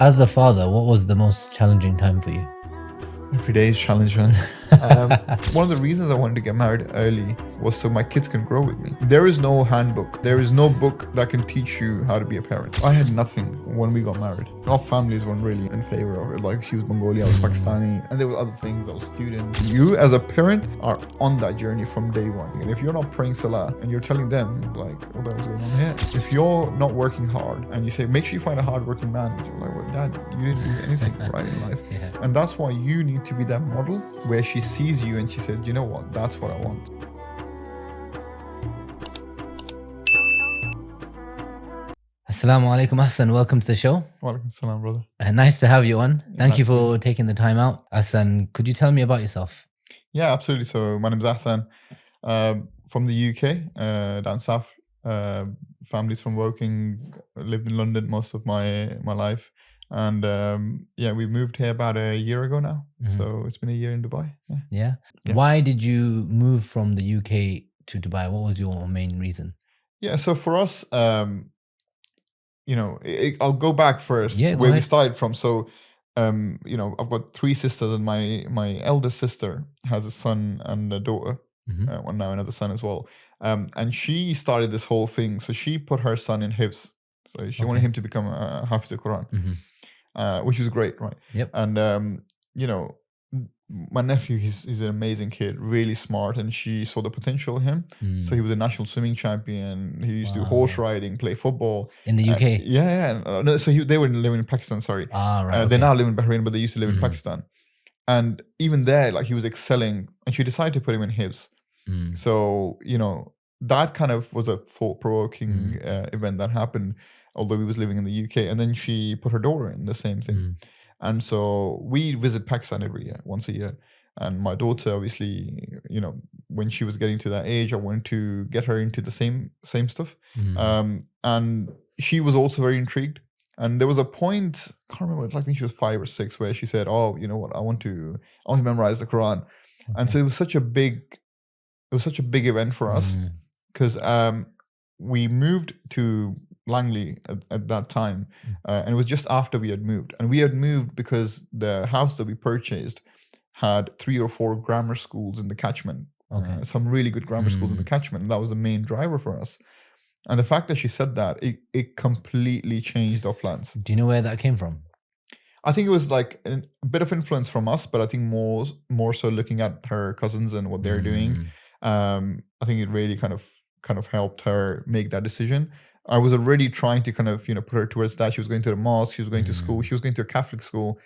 As a father, what was the most challenging time for you? Every day is challenging. One of the reasons I wanted to get married early was so my kids can grow with me. There is no handbook. There is no book that can teach you how to be a parent. I had nothing when we got married. Our families weren't really in favor of it. Like, she was Mongolian, I was Pakistani, and there were other things. I was a student. You as a parent are on that journey from day one. And if you're not praying Salah and you're telling them, like, what the hell's going on here? If you're not working hard and you say, make sure you find a hard-working man, you're like, well, Dad, you didn't do anything right in life. Yeah. And that's why you need to be that model where she sees you and she said, you know what, that's what I want. Assalamu alaikum, Ahsan. Welcome to the show. Walaikum salam, brother. Nice to have you on. Thank you Nice to for taking the time out. Ahsan, could you tell me about yourself? Yeah, absolutely. So my name is Ahsan, from the UK, down south. Families from Woking, lived in London most of my life. And yeah, we moved here about a year ago now. Mhm. So it's been a year in Dubai. Yeah. Yeah. Yeah. Why did you move from the UK to Dubai? What was your main reason? Yeah, so for us, I'll go back first Yeah, go where we ahead. started from. So, I've got three sisters, and my eldest sister has a son and a daughter. Mhm. Well, now another son as well. And she started this whole thing. So she put her son in Hifz. So she wanted Okay. him to become a Hafz Qur'an, Mhm. which is great, right? Yep. And my nephew, he's an amazing kid, really smart, and she saw the potential in him. So he was a national swimming champion. He used to do horse Wow. riding, play football. In the UK? Yeah. No, so they were living in Pakistan. Sorry, Right. they Okay. now live in Bahrain, but they used to live in Mhm. Pakistan. And even there, like, he was excelling, and she decided to put him in Hifz. Mm. So that kind of was a thought-provoking event that happened, although we was living in the UK. And then she put her daughter in the same thing. Mm. And so we visit Pakistan every year, once a year. And my daughter, obviously, when she was getting to that age, I wanted to get her into the same stuff. Mm. And she was also very intrigued. And there was a point, I can't remember, I think she was 5 or 6, where she said, "Oh, you know what? I want to memorize the Quran." And Okay. so it was such a big event for us, Mm. because we moved to Langley at that time, and it was just after we had moved. And we had moved because the house that we purchased had 3 or 4 grammar schools in the catchment. Okay. Some really good grammar schools in the catchment, and that was the main driver for us. And the fact that she said that, it completely changed our plans. Do you know where that came from? I think it was like a bit of influence from us, but I think more so looking at her cousins and what they're doing. Mm. I think it really kind of helped her make that decision. I was already trying to kind of put her towards that. She was going to the mosque. She was going to school. She was going to a Catholic school.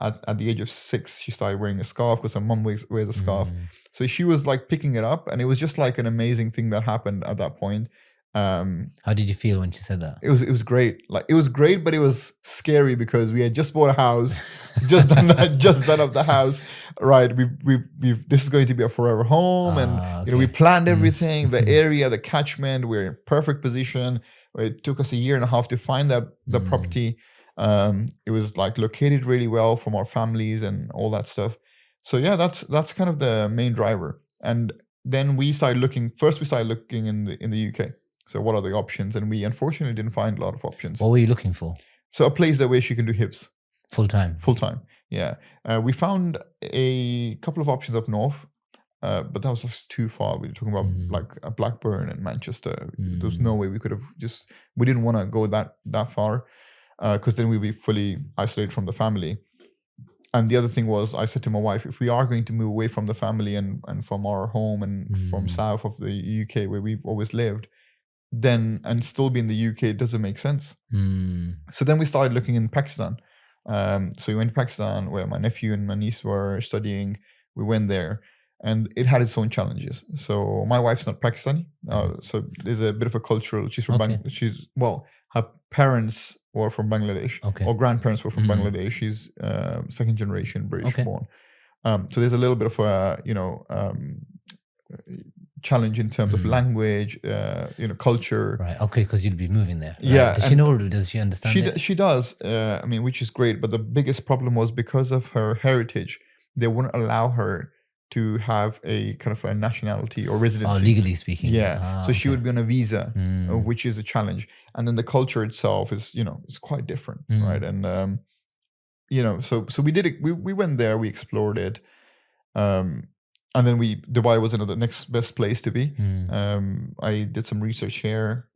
At the age of 6, she started wearing a scarf because her mum wears a scarf. Mm. So she was like picking it up, and it was just like an amazing thing that happened at that point. How did you feel when she said that? It was great. Like, it was great, but it was scary because we had just bought a house, just done up the house. Right, we've this is going to be a forever home, and we Okay. planned everything, the area, the catchment. We're in perfect position. It took us a year and a half to find the property. It was like located really well from our families and all that stuff. So yeah, that's kind of the main driver. And then we started looking. First, we started looking in the UK. So what are the options? And we unfortunately didn't find a lot of options. What were you looking for? So a place that where she can do Hifz Full time? full time. Yeah. We found a couple of options up north, but that was just too far. We were talking about like Blackburn and Manchester. There was no way we could have we didn't want to go that far, because then we'd be fully isolated from the family. And the other thing was, I said to my wife, if we are going to move away from the family and from our home and from south of the UK where we've always lived, then and still be in the UK, it doesn't make sense. So then we started looking in Pakistan. So we went to Pakistan where my nephew and my niece were studying. We went there, and it had its own challenges. So my wife's not Pakistani, so there's a bit of a cultural. She's from her parents were from Bangladesh, Okay. or grandparents were from Bangladesh. She's second generation British born. So there's a little bit of a challenge in terms of language, culture. Right. Okay, because you'd be moving there. Right. Yeah, Does she know Urdu? Does she understand it? She does. Which is great. But the biggest problem was because of her heritage, they wouldn't allow her to have a kind of a nationality or residency. Legally speaking. Yeah. So she would be on a visa, which is a challenge. And then the culture itself is, it's quite different, right? And so we did it. We went there, we explored it, and then Dubai was the next best place to be. I did some research here.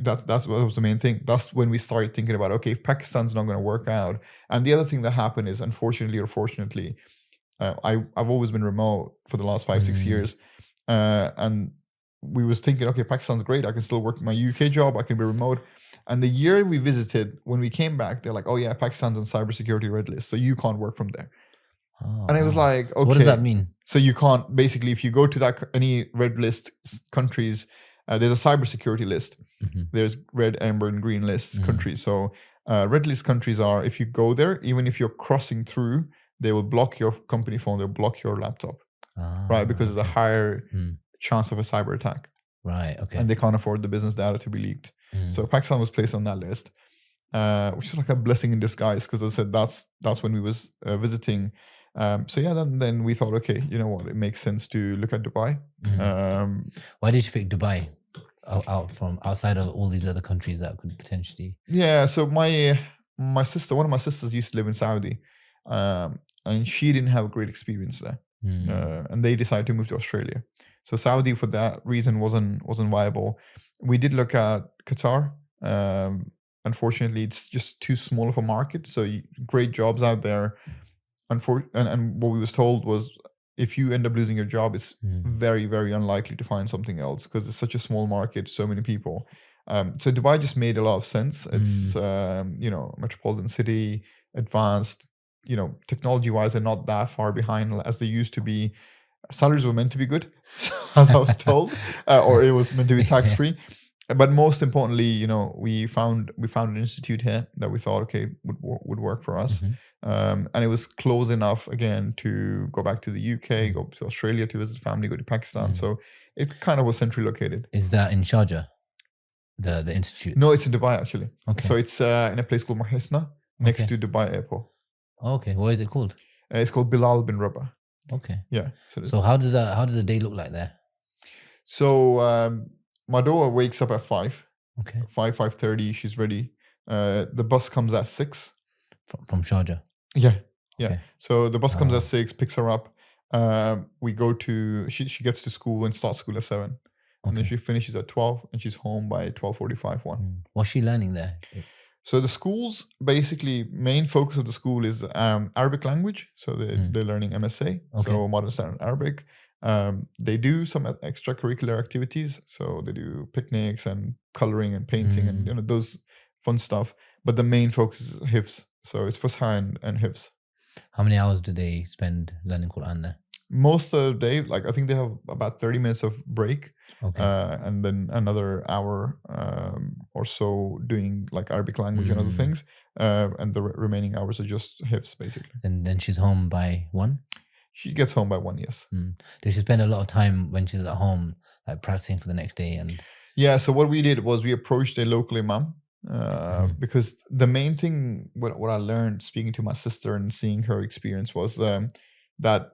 That was the main thing. That's when we started thinking about, okay, if Pakistan's not going to work out. And the other thing that happened is, unfortunately or fortunately, I've always been remote for the last 5-6 years, and we was thinking, okay, Pakistan's great. I can still work my UK job. I can be remote. And the year we visited, when we came back, they're like, oh yeah, Pakistan's on cybersecurity red list, so you can't work from there. And I was like, okay. So what does that mean? So you can't, basically, if you go to any red list countries, there's a cybersecurity list. There's red, amber, and green list countries. So red list countries are, if you go there, even if you're crossing through, they will block your company phone, they'll block your laptop, right? Because there's a higher chance of a cyber attack. Right, okay. And they can't afford the business data to be leaked. So Pakistan was placed on that list, which is like a blessing in disguise, because I said that's when we was visiting. So yeah, then we thought, okay, you know what, it makes sense to look at Dubai. Why did you pick Dubai out from outside of all these other countries that could potentially? Yeah, so my sister, one of my sisters used to live in Saudi, and she didn't have a great experience there, and they decided to move to Australia. So Saudi, for that reason, wasn't viable. We did look at Qatar. Unfortunately, it's just too small of a market. So great jobs out there. And what we was told was, if you end up losing your job, it's very, very unlikely to find something else, because it's such a small market, so many people. So Dubai just made a lot of sense. It's metropolitan city, advanced. Technology-wise, they're not that far behind as they used to be. Salaries were meant to be good, as I was told, or it was meant to be tax-free. But most importantly, we found an institute here that we thought, okay, would work for us. And it was close enough, again, to go back to the UK, go to Australia to visit family, go to Pakistan. So it kind of was centrally located. Is that in Sharjah, the institute? No, it's in Dubai, actually. Okay. So it's in a place called Mahisna, next to Dubai Airport. Okay. What is it called? It's called Bilal bin Rabah. Okay. Yeah. So how does the day look like there? So my daughter wakes up at 5. Okay. 5:30, she's ready. The bus comes at 6. From Sharjah? Yeah. Okay. So the bus comes at 6, picks her up. We go to, she gets to school and starts school at 7. And then she finishes at 12 and she's home by 12:45, 1. What's she learning there? So the school's basically main focus of the school is Arabic language. So they're learning MSA, so Modern Standard Arabic. They do some extracurricular activities. So they do picnics and coloring and painting and those fun stuff. But the main focus is Hifz. So it's Ahsan and Hifz. How many hours do they spend learning Qur'an there? Most of the day, I think they have about 30 minutes of break, and then another hour or so doing Arabic language and other things, and the remaining hours are just Hifz, basically. And then she's home by 1? She gets home by 1, yes. Does she spend a lot of time when she's at home, practicing for the next day? Yeah, so what we did was we approached a local imam, because the main thing, what I learned speaking to my sister and seeing her experience was that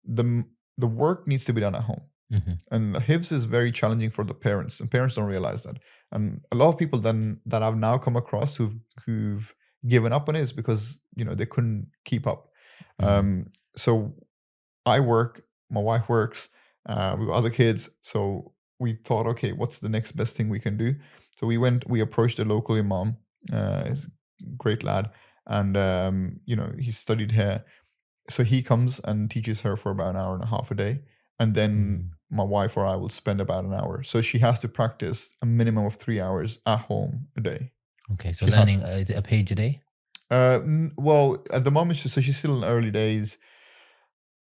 the work needs to be done at home. And Hifz is very challenging for the parents, and parents don't realize that. And a lot of people then that I've now come across who've given up on it is because they couldn't keep up. So I work, my wife works, we've got other kids, so we thought, okay, what's the next best thing we can do? So we approached a local imam. He's a great lad, and he studied here. So he comes and teaches her for about an hour and a half a day. And then my wife or I will spend about an hour. So she has to practice a minimum of 3 hours at home a day. Okay, so learning, is it a page a day? Well, at the moment, so she's still in early days.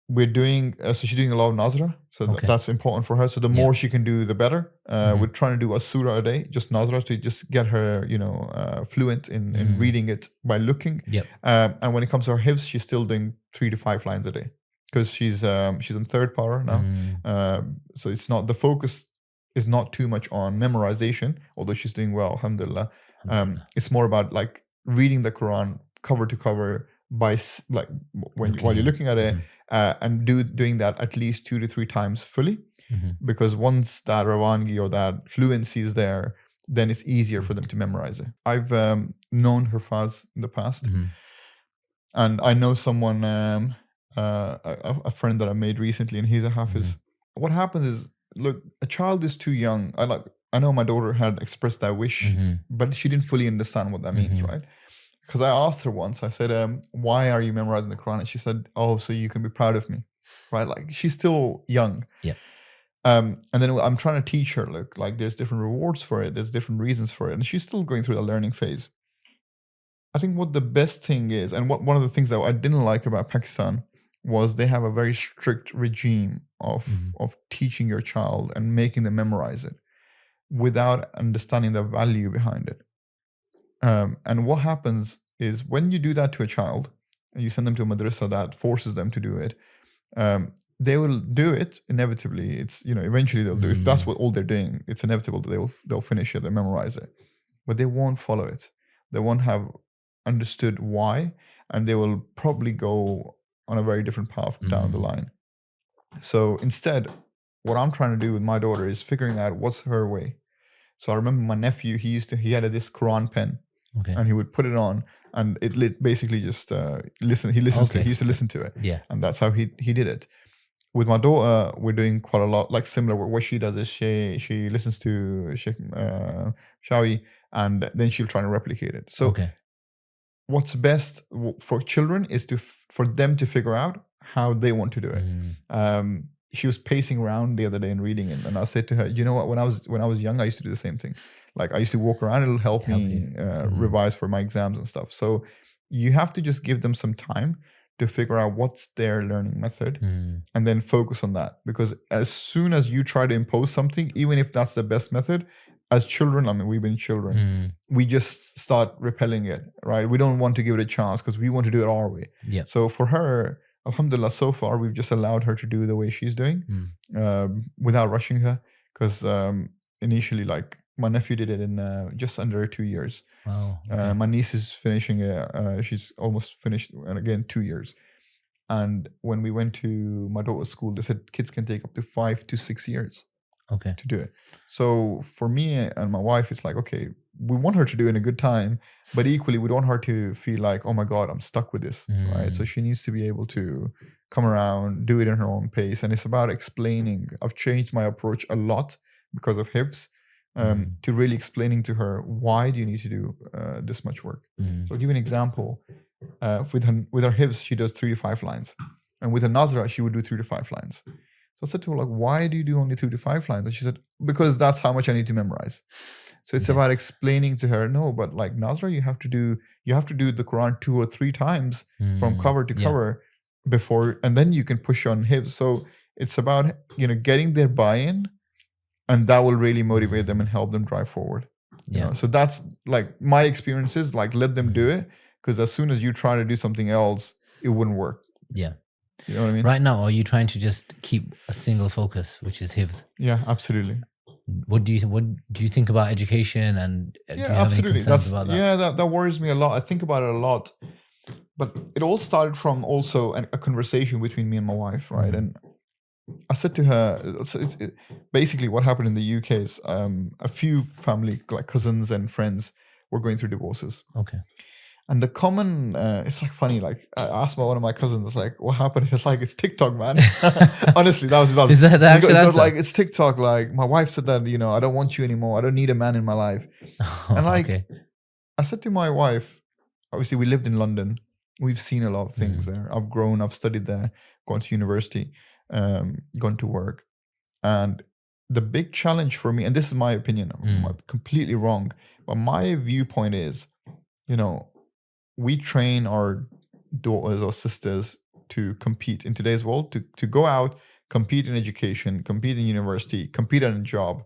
We're doing, so she's doing a lot of Nazra. So that's important for her. So the more she can do, the better. We're trying to do a surah a day, just Nazra, to just get her, fluent in reading it by looking. And when it comes to her Hifz, she's still doing 3 to 5 lines a day, because she's in 3rd para now. So it's not, the focus is not too much on memorization, although she's doing well, alhamdulillah. It's more about reading the Quran cover to cover, by while you're looking at it, and doing that at least 2 to 3 times fully. Mm-hmm. Because once that Rawangi or that fluency is there, then it's easier for them to memorize it. I've known Hifz in the past, Mm-hmm. and I know someone, a friend that I made recently, and he's a Hafiz. What happens is, look, a child is too young. I know my daughter had expressed that wish, but she didn't fully understand what that means, right? Because I asked her once, I said, why are you memorizing the Quran? And she said, oh, so you can be proud of me, right? Like, she's still young. Yeah. And then I'm trying to teach her, look, like there's different rewards for it. There's different reasons for it. And she's still going through the learning phase. I think what the best thing is, and one of the things that I didn't like about Pakistan was they have a very strict regime of teaching your child and making them memorize it without understanding the value behind it. And what happens is when you do that to a child and you send them to a madrasa that forces them to do it, they will do it inevitably. It's, eventually they'll do it. If that's what all they're doing, it's inevitable that they'll finish it, they memorize it, but they won't follow it. They won't have understood why, and they will probably go on a very different path down the line. So instead, what I'm trying to do with my daughter is figuring out what's her way. So I remember my nephew, he had this Qur'an pen, and he would put it on, and it basically just listen. He listens to it. He used to listen to it, and that's how he did it. With my daughter, we're doing quite a lot, like similar. What she does is she listens to Shawi, and then she'll try to replicate it. So what's best for children is for them to figure out how they want to do it. She was pacing around the other day and reading it, and I said to her, you know what, when I was young, I used to do the same thing. Like, I used to walk around, it'll help me revise for my exams and stuff. So you have to just give them some time to figure out what's their learning method and then focus on that. Because as soon as you try to impose something, even if that's the best method, as children, I mean, we've been children, we just start repelling it, right? We don't want to give it a chance because we want to do it our way. So for her, alhamdulillah, so far, we've just allowed her to do the way she's doing without rushing her. Because initially, like, my nephew did it in just under 2 years. Wow. My niece is finishing she's almost finished, and again, 2 years. And when we went to my daughter's school, they said kids can take up to 5 to 6 years to do it. So for me and my wife, it's like, okay, we want her to do it in a good time, but equally we don't want her to feel like, oh my God, I'm stuck with this, right? So she needs to be able to come around, do it in her own pace. And it's about explaining. I've changed my approach a lot because of Hifz, to really explaining to her, why do you need to do this much work? So I'll give you an example. With her Hifz, she does 3 to 5 lines. And with her Nazra, she would do 3 to 5 lines. So I said to her, like, why do you do only 3 to 5 lines? And she said, because that's how much I need to memorize. So it's about explaining to her, no, but like Nazra, you have to do the Quran 2 or 3 times from cover to cover before, and then you can push on Hifz. So it's about, getting their buy-in, and that will really motivate them and help them drive forward. You know? So that's like my experiences, like, let them do it, because as soon as you try to do something else, it wouldn't work. Yeah. You know what I mean? Right now, are you trying to just keep a single focus, which is Hifz? Yeah, absolutely. What do you think about education, and do you have absolutely. any concerns about that? Yeah, that worries me a lot. I think about it a lot. But it all started from also a conversation between me and my wife, right? And I said to her, basically what happened in the UK is a few family, like cousins and friends, were going through divorces. Okay. And the common, it's like funny, like I asked one of my cousins, like, what happened? It's like, it's TikTok, man. Honestly, that was his answer. Is that the actual answer? It was like, it's TikTok. Like, my wife said that, I don't want you anymore. I don't need a man in my life. And like, I said to my wife, obviously we lived in London. We've seen a lot of things there. I've grown, I've studied there, gone to university, gone to work. And the big challenge for me, and this is my opinion, I'm completely wrong, but my viewpoint is, we train our daughters or sisters to compete in today's world, to go out, compete in education, compete in university, compete in a job,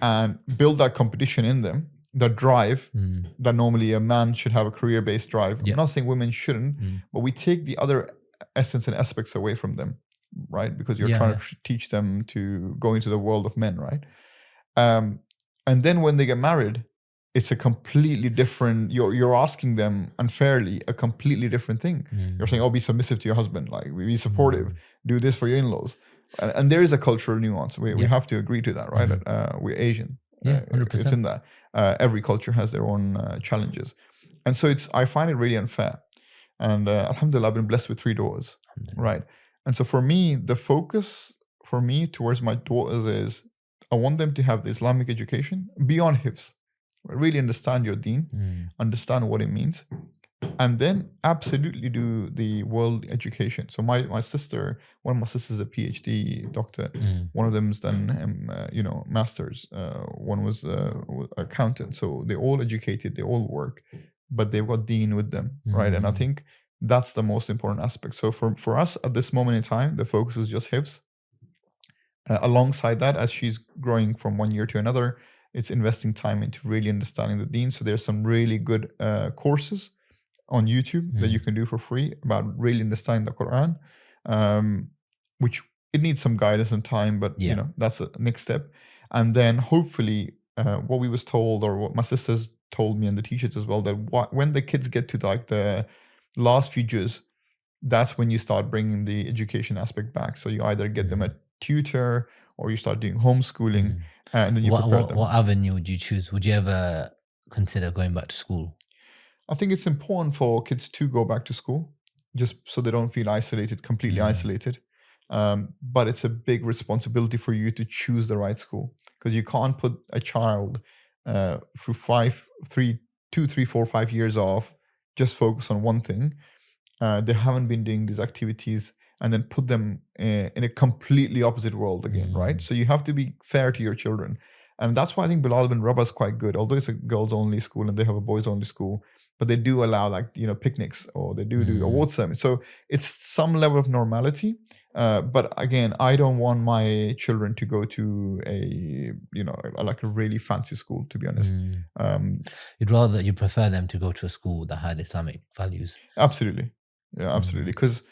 and build that competition in them, that drive that normally a man should have, a career-based drive. I'm not saying women shouldn't, but we take the other essence and aspects away from them, right? Because you're trying to teach them to go into the world of men, right? And then when they get married, it's a completely different. You're asking them unfairly a completely different thing. You're saying, "Oh, be submissive to your husband. Like, be supportive. Do this for your in-laws." And there is a cultural nuance. We have to agree to that, right? We're Asian. Yeah, 100%. It's in that. Every culture has their own challenges, and so I find it really unfair. And alhamdulillah, I've been blessed with 3 daughters, right? And so for me, the focus for me towards my daughters is I want them to have the Islamic education beyond Hifz. Really understand your deen, understand what it means, and then absolutely do the world education. So my sister, one of my sisters is a PhD doctor. One of them's done masters. One was accountant. So they all educated, they all work, but they've got deen with them, right? And I think that's the most important aspect. So for us at this moment in time, the focus is just Hifz. Alongside that, as she's growing from one year to another, it's investing time into really understanding the deen. So there's some really good courses on YouTube that you can do for free about really understanding the Qur'an, which it needs some guidance and time, but that's the next step. And then hopefully what we was told, or what my sisters told me and the teachers as well, that when the kids get to like the last few juz, that's when you start bringing the education aspect back. So you either get them a tutor or you start doing homeschooling, and then you prepare them. What avenue would you choose? Would you ever consider going back to school? I think it's important for kids to go back to school, just so they don't feel isolated, completely isolated. But it's a big responsibility for you to choose the right school, because you can't put a child through 2, 3, 4, 5 years off, just focus on one thing. They haven't been doing these activities, and then put them in a completely opposite world again, right? So you have to be fair to your children. And that's why I think Bilal and Rabah is quite good, although it's a girls-only school and they have a boys-only school, but they do allow picnics, or they do award ceremonies. So it's some level of normality. But again, I don't want my children to go to a really fancy school, to be honest. You'd prefer them to go to a school that had Islamic values? Absolutely. Yeah, absolutely. Because,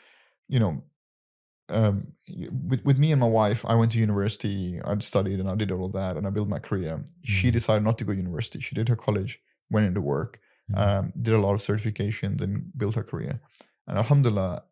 with me and my wife, I went to university, I'd studied and I did all of that and I built my career. She decided not to go to university. She did her college, went into work, did a lot of certifications and built her career. And alhamdulillah,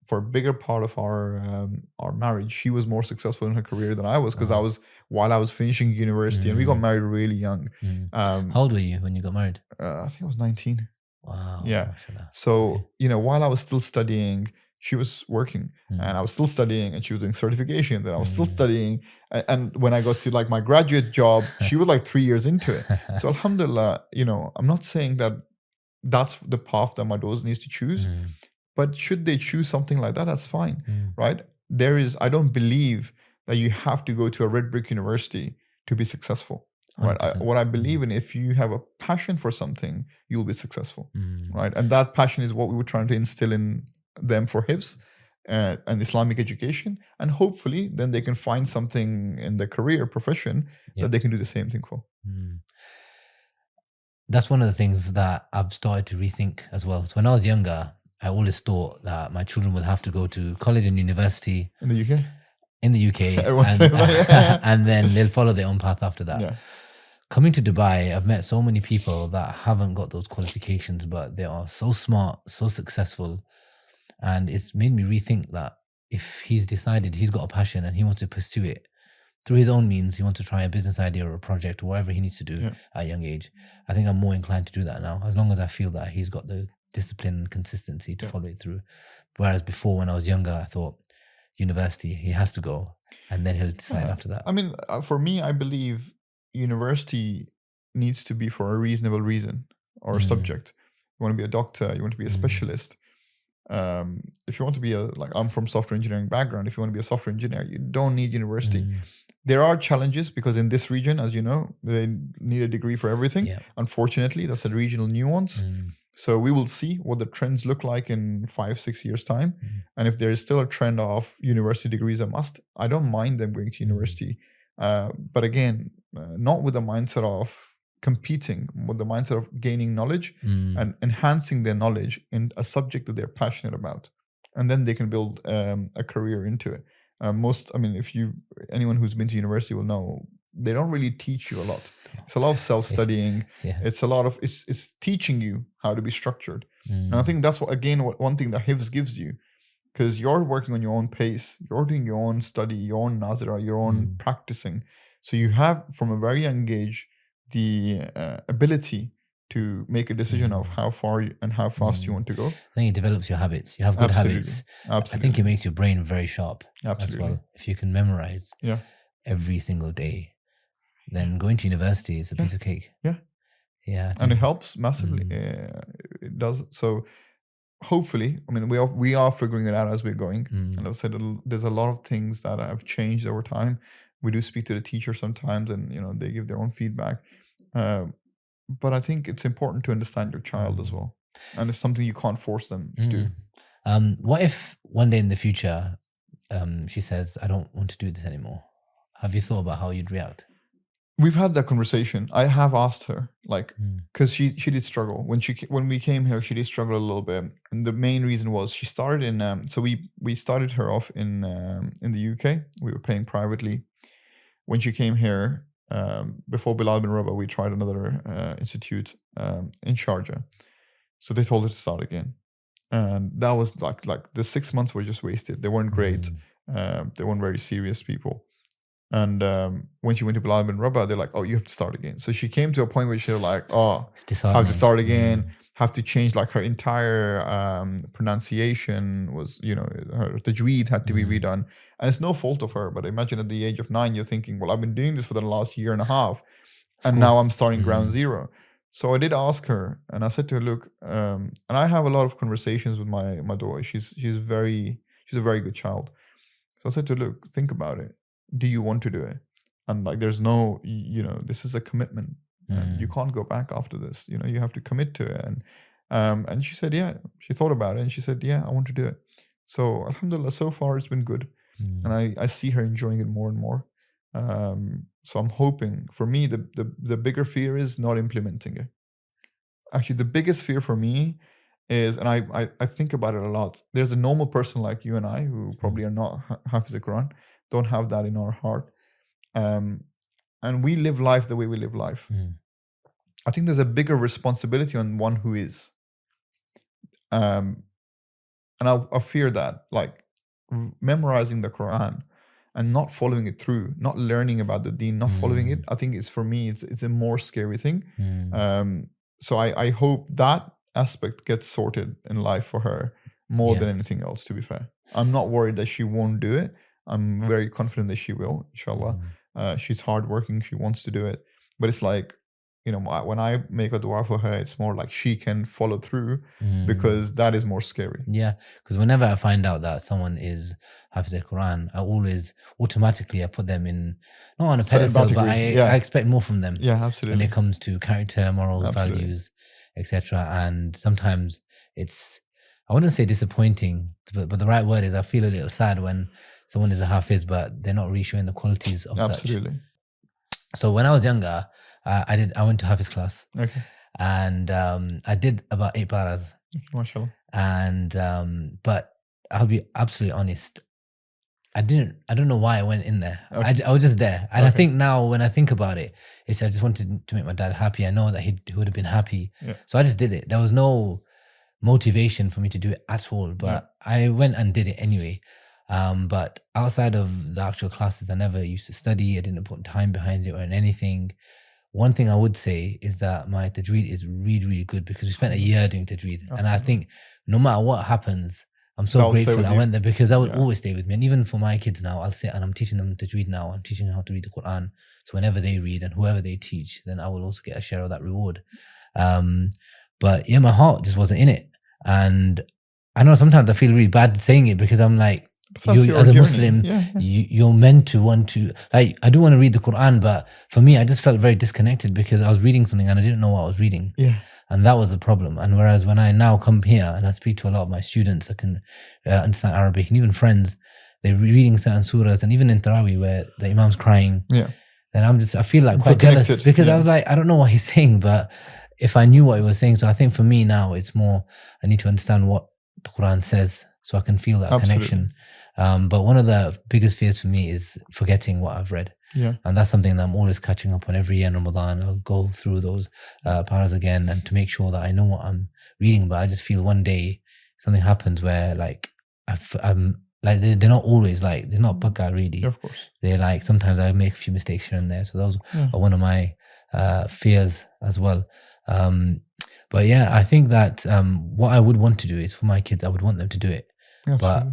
for a bigger part of our marriage, she was more successful in her career than I was, because while I was finishing university, and we got married really young. How old were you when you got married? I think I was 19. Wow. Yeah. Mashallah. So, while I was still studying, she was working, and I was still studying, and she was doing certifications, and I was still studying. And when I got to like my graduate job, she was like 3 years into it. So alhamdulillah, I'm not saying that that's the path that my daughters needs to choose, but should they choose something like that, that's fine, right? I don't believe that you have to go to a red brick university to be successful. Right. What I believe in, if you have a passion for something, you'll be successful. Right. And that passion is what we were trying to instill in them for Hifz and Islamic education. And hopefully then they can find something in their career, profession, that they can do the same thing for. That's one of the things that I've started to rethink as well. So when I was younger, I always thought that my children would have to go to college and university. In the UK? In the UK. And then they'll follow their own path after that. Yeah. Coming to Dubai, I've met so many people that haven't got those qualifications, but they are so smart, so successful. And it's made me rethink that if he's decided he's got a passion and he wants to pursue it through his own means, he wants to try a business idea or a project or whatever he needs to do at a young age, I think I'm more inclined to do that now, as long as I feel that he's got the discipline and consistency to follow it through. Whereas before, when I was younger, I thought university, he has to go, and then he'll decide after that. I mean, for me, I believe university needs to be for a reasonable reason or subject. You want to be a doctor, you want to be a specialist. If you want to be I'm from software engineering background, if you want to be a software engineer, you don't need university. There are challenges, because in this region, as you know, they need a degree for everything. Unfortunately, that's a regional nuance. So we will see what the trends look like in 5-6 years time. And if there is still a trend of university degrees a must, I don't mind them going to university. But again, not with the mindset of competing, with the mindset of gaining knowledge and enhancing their knowledge in a subject that they're passionate about. And then they can build a career into it. Anyone who's been to university will know they don't really teach you a lot. It's a lot of self-studying. It's a lot of it's teaching you how to be structured. And I think that's one thing that Hifz gives you, because you're working on your own pace, you're doing your own study, your own nazira, your own practicing. So you have from a very young age the ability to make a decision of how far and how fast you want to go. I think it develops your habits. You have good habits. Absolutely. I think it makes your brain very sharp as well. If you can memorize every single day, then going to university is a piece of cake. Yeah. And it helps massively. It does. So hopefully, I mean, we are figuring it out as we're going. And as I said, there's a lot of things that have changed over time. We do speak to the teacher sometimes, and they give their own feedback. But I think it's important to understand your child as well, and it's something you can't force them to do. What if one day in the future, she says, "I don't want to do this anymore"? Have you thought about how you'd react? We've had that conversation. I have asked her, because she did struggle when we came here. She did struggle a little bit, and the main reason was she started in. So we started her off in the UK. We were paying privately. When she came here, before Bilal bin Rabah, we tried another institute in Sharjah. So they told her to start again, and that was like the 6 months were just wasted. They weren't great. They weren't very serious people. And when she went to Bilal bin Rabah, they're like, "Oh, you have to start again." So she came to a point where she was like, "Oh, have to start again. Have to change her entire pronunciation was, her tajweed had to be redone." And it's no fault of her, but imagine at the age of 9, you're thinking, "Well, I've been doing this for the last year and a half, and now I'm starting ground zero." So I did ask her, and I said to her, "Look," and I have a lot of conversations with my daughter. She's a very good child. So I said to her, "Look, think about it. Do you want to do it?" And there's no, this is a commitment. And you can't go back after this. You have to commit to it. And she said, yeah. She thought about it, and she said, yeah, I want to do it. So alhamdulillah, so far it's been good. And I see her enjoying it more and more. So I'm hoping, for me, the bigger fear is not implementing it. Actually, the biggest fear for me is, and I think about it a lot, there's a normal person like you and I who probably are not Hafez the Quran, don't have that in our heart. And we live life the way we live life. I think there's a bigger responsibility on one who is. And I fear that, memorizing the Quran and not following it through, not learning about the deen, not following it, I think for me, it's a more scary thing. So I hope that aspect gets sorted in life for her more than anything else, to be fair. I'm not worried that she won't do it. I'm very confident that she will, inshallah. She's hardworking. She wants to do it. But it's when I make a dua for her, it's more like she can follow through, because that is more scary. Yeah, because whenever I find out that someone is Hafez the Quran, I always automatically put them in, not on a pedestal, but I expect more from them. Yeah, absolutely. When it comes to character, morals, values, etc. And sometimes it's, I wouldn't say disappointing, but the right word is I feel a little sad when someone is a Hafiz, but they're not really showing the qualities of such. So when I was younger, I went to Hafiz class. Okay. And I did about 8 paras. MashaAllah. And but I'll be absolutely honest, I don't know why I went in there. Okay. I was just there. And I think now when I think about it, I just wanted to make my dad happy. I know that he would have been happy. Yeah. So I just did it. There was no motivation for me to do it at all, but I went and did it anyway. But outside of the actual classes, I never used to study. I didn't put time behind it or in anything. One thing I would say is that my tajweed is really, really good, because we spent a year doing tajweed. And I think no matter what happens, I'm so grateful I went there, because that would always stay with me. And even for my kids now, I'll sit and I'm teaching them tajweed now. I'm teaching them how to read the Qur'an. So whenever they read and whoever they teach, then I will also get a share of that reward. But yeah, my heart just wasn't in it. And I know sometimes I feel really bad saying it, because I'm like, you, as a Muslim, you're meant to want to, I do want to read the Quran, but for me, I just felt very disconnected, because I was reading something and I didn't know what I was reading. Yeah. And that was the problem. And whereas when I now come here and I speak to a lot of my students, I can understand Arabic, and even friends, they're reading certain surahs, and even in Taraweeh where the Imam's crying, then I feel like quite jealous, because I was like, I don't know what he's saying, but if I knew what he was saying. So I think for me now, it's more, I need to understand what the Quran says so I can feel that connection. But one of the biggest fears for me is forgetting what I've read. Yeah. And that's something that I'm always catching up on every year in Ramadan. I'll go through those paras again and to make sure that I know what I'm reading. But I just feel one day something happens where like I'm like they're not always like they're not bugger really. Yeah, of course. They're like sometimes I make a few mistakes here and there. So those Yeah. are one of my fears as well. But yeah, I think that what I would want to do is for my kids, I would want them to do it. Absolutely. But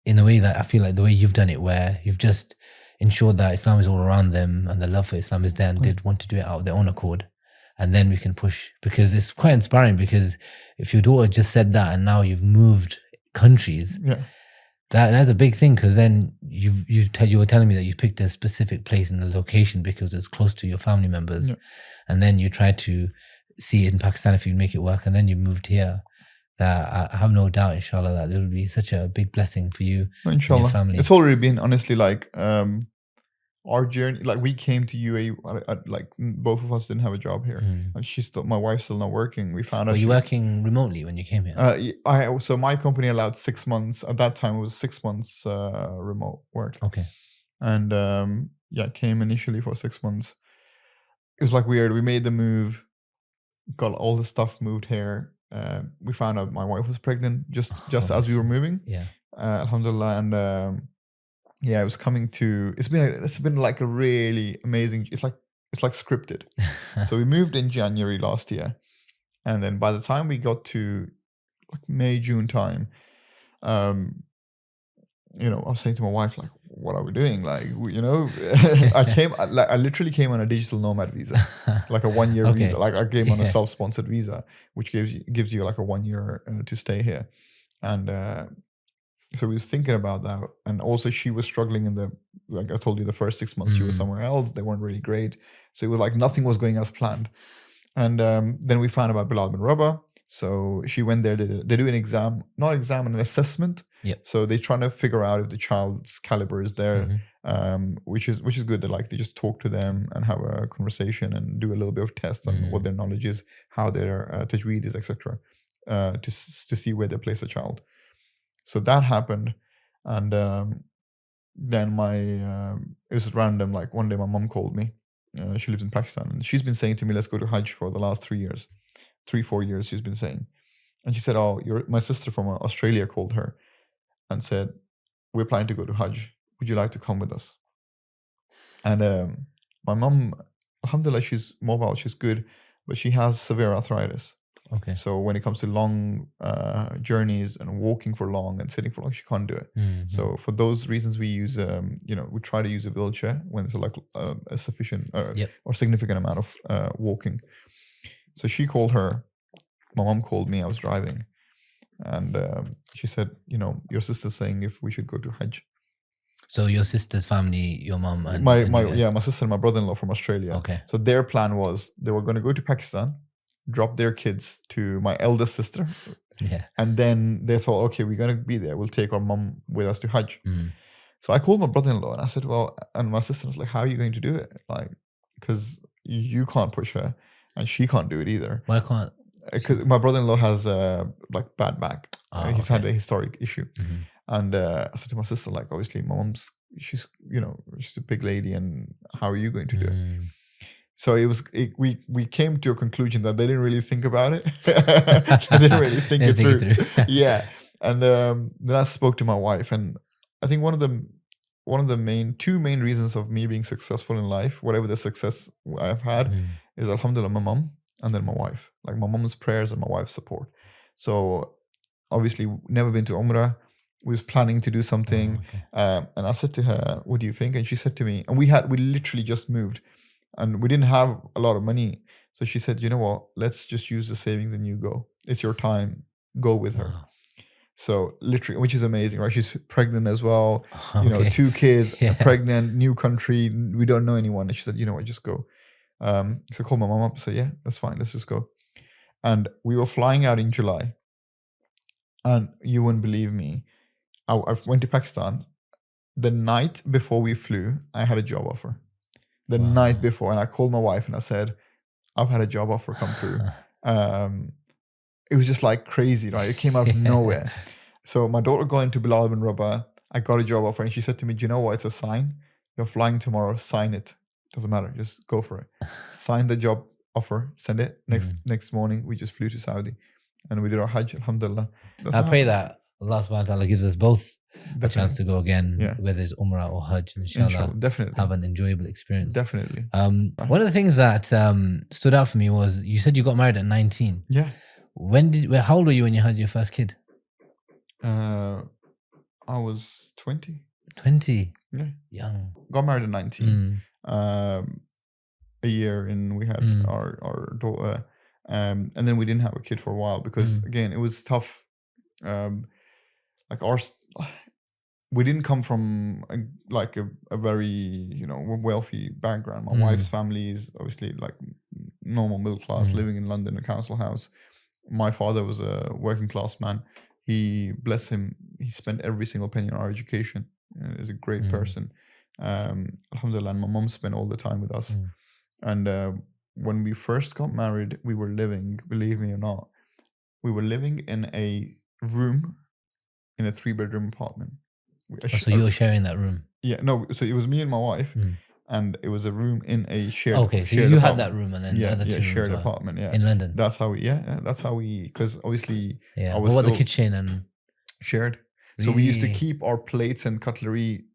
in a way that I feel like the way you've done it, where you've just ensured that Islam is all around them and the love for Islam is there and they'd want to do it out of their own accord. And then we can push, because it's quite inspiring, because if your daughter just said that and now you've moved countries, that's a big thing, because then you were telling me that you picked a specific place in the location because it's close to your family members. And then you tried to see it in Pakistan if you make it work, and then you moved here. That I have no doubt, inshallah, that it will be such a big blessing for you and your family. It's already been, honestly, like our journey. Like we came to UAE, like both of us didn't have a job here, and my wife's still not working. We found out. Were you working remotely when you came here? So my company allowed 6 months at that time. It was 6 months remote work. Okay. And came initially for 6 months. It was like weird. We made the move, got all the stuff moved here. We found out my wife was pregnant just as we were moving. Yeah. Alhamdulillah. And it was coming to. It's been like a really amazing. It's like scripted. So we moved in January last year, and then by the time we got to like May, June time, I was saying to my wife, like, what are we doing? Like, I literally came on a digital nomad visa, like a 1 year visa. Like I came on a self-sponsored visa, which gives you like a 1 year to stay here. And so we was thinking about that. And also she was struggling like I told you, the first 6 months she was somewhere else. They weren't really great. So it was like nothing was going as planned. And then we found about Bilal bin Rabah. So she went there. They do an assessment. Yep. So they're trying to figure out if the child's caliber is there, which is good. They just talk to them and have a conversation and do a little bit of test on what their knowledge is, how their tajweed is, etc. To see where they place a child. So that happened, and then it was random. Like one day, my mom called me. She lives in Pakistan, and she's been saying to me, "Let's go to Hajj" for the last 3 years. 3-4 years she's been saying. And she said, my sister from Australia called her and said, we're planning to go to Hajj. Would you like to come with us? And my mom, alhamdulillah, she's mobile, she's good, but she has severe arthritis. Okay. So when it comes to long journeys and walking for long and sitting for long, she can't do it. So for those reasons, we use, we try to use a wheelchair when it's like a sufficient or significant amount of walking. So she called her. My mom called me. I was driving, and she said, your sister's saying if we should go to Hajj. So your sister's family, your mom and my sister and my brother-in-law from Australia. Okay. So their plan was they were going to go to Pakistan, drop their kids to my eldest sister. Yeah. And then they thought, okay, we're going to be there. We'll take our mom with us to Hajj. So I called my brother-in-law and I said, and my sister was like, how are you going to do it? Like, because you can't push her and she can't do it either. Why can't? Because my brother-in-law has like bad back. He's had a historic issue. And I said to my sister, like, obviously my mom's, she's a big lady, and how are you going to do it? So we came to a conclusion that they didn't really think about it. They didn't really think it through. Yeah. And then I spoke to my wife, and I think one of the two main reasons of me being successful in life, whatever the success I've had, is alhamdulillah my mom and then my wife. Like my mom's prayers and my wife's support. So obviously never been to Umrah. We was planning to do something. And I said to her, what do you think? And she said to me, and we literally just moved and we didn't have a lot of money. So she said, you know what, let's just use the savings and you go. It's your time. Go with her. So literally, which is amazing, right? She's pregnant as well. 2 kids, pregnant, new country. We don't know anyone. And she said, you know what, just go. So I called my mom up and said, yeah, that's fine. Let's just go. And we were flying out in July. And you wouldn't believe me. I went to Pakistan. The night before we flew, I had a job offer. The night before. And I called my wife and I said, I've had a job offer come through. It was just like crazy, right? It came out of nowhere. So my daughter got into Bilal bin Rabah. I got a job offer and she said to me, do you know what? It's a sign you're flying tomorrow, sign it. Doesn't matter, just go for it. Sign the job offer, send it. Next morning, we just flew to Saudi and we did our Hajj, alhamdulillah. I pray that Allah subhanahu wa ta'ala gives us both a chance to go again, whether it's Umrah or Hajj, inshallah, definitely. Have an enjoyable experience. Definitely. One of the things that stood out for me was you said you got married at 19. Yeah. How old were you when you had your first kid? I was 20. 20? Yeah. Young. Got married at 19. A year in, we had our daughter. And then we didn't have a kid for a while because, again, it was tough. Like we didn't come from a very, wealthy background. My wife's family is obviously like normal middle class, living in London, a council house. My father was a working class man. He, bless him, he spent every single penny on our education. He's a great person. Alhamdulillah, and my mom spent all the time with us. And when we first got married, we were living, believe me or not, we were living in a room in a 3-bedroom apartment. So you were sharing that room? Yeah, no. So it was me and my wife, and it was a room in a shared. Okay, so you had that room, and then the other two shared rooms apartment. Yeah, in London. That's how we. Because obviously, I was. What about the kitchen and shared? So we used to keep our plates and cutlery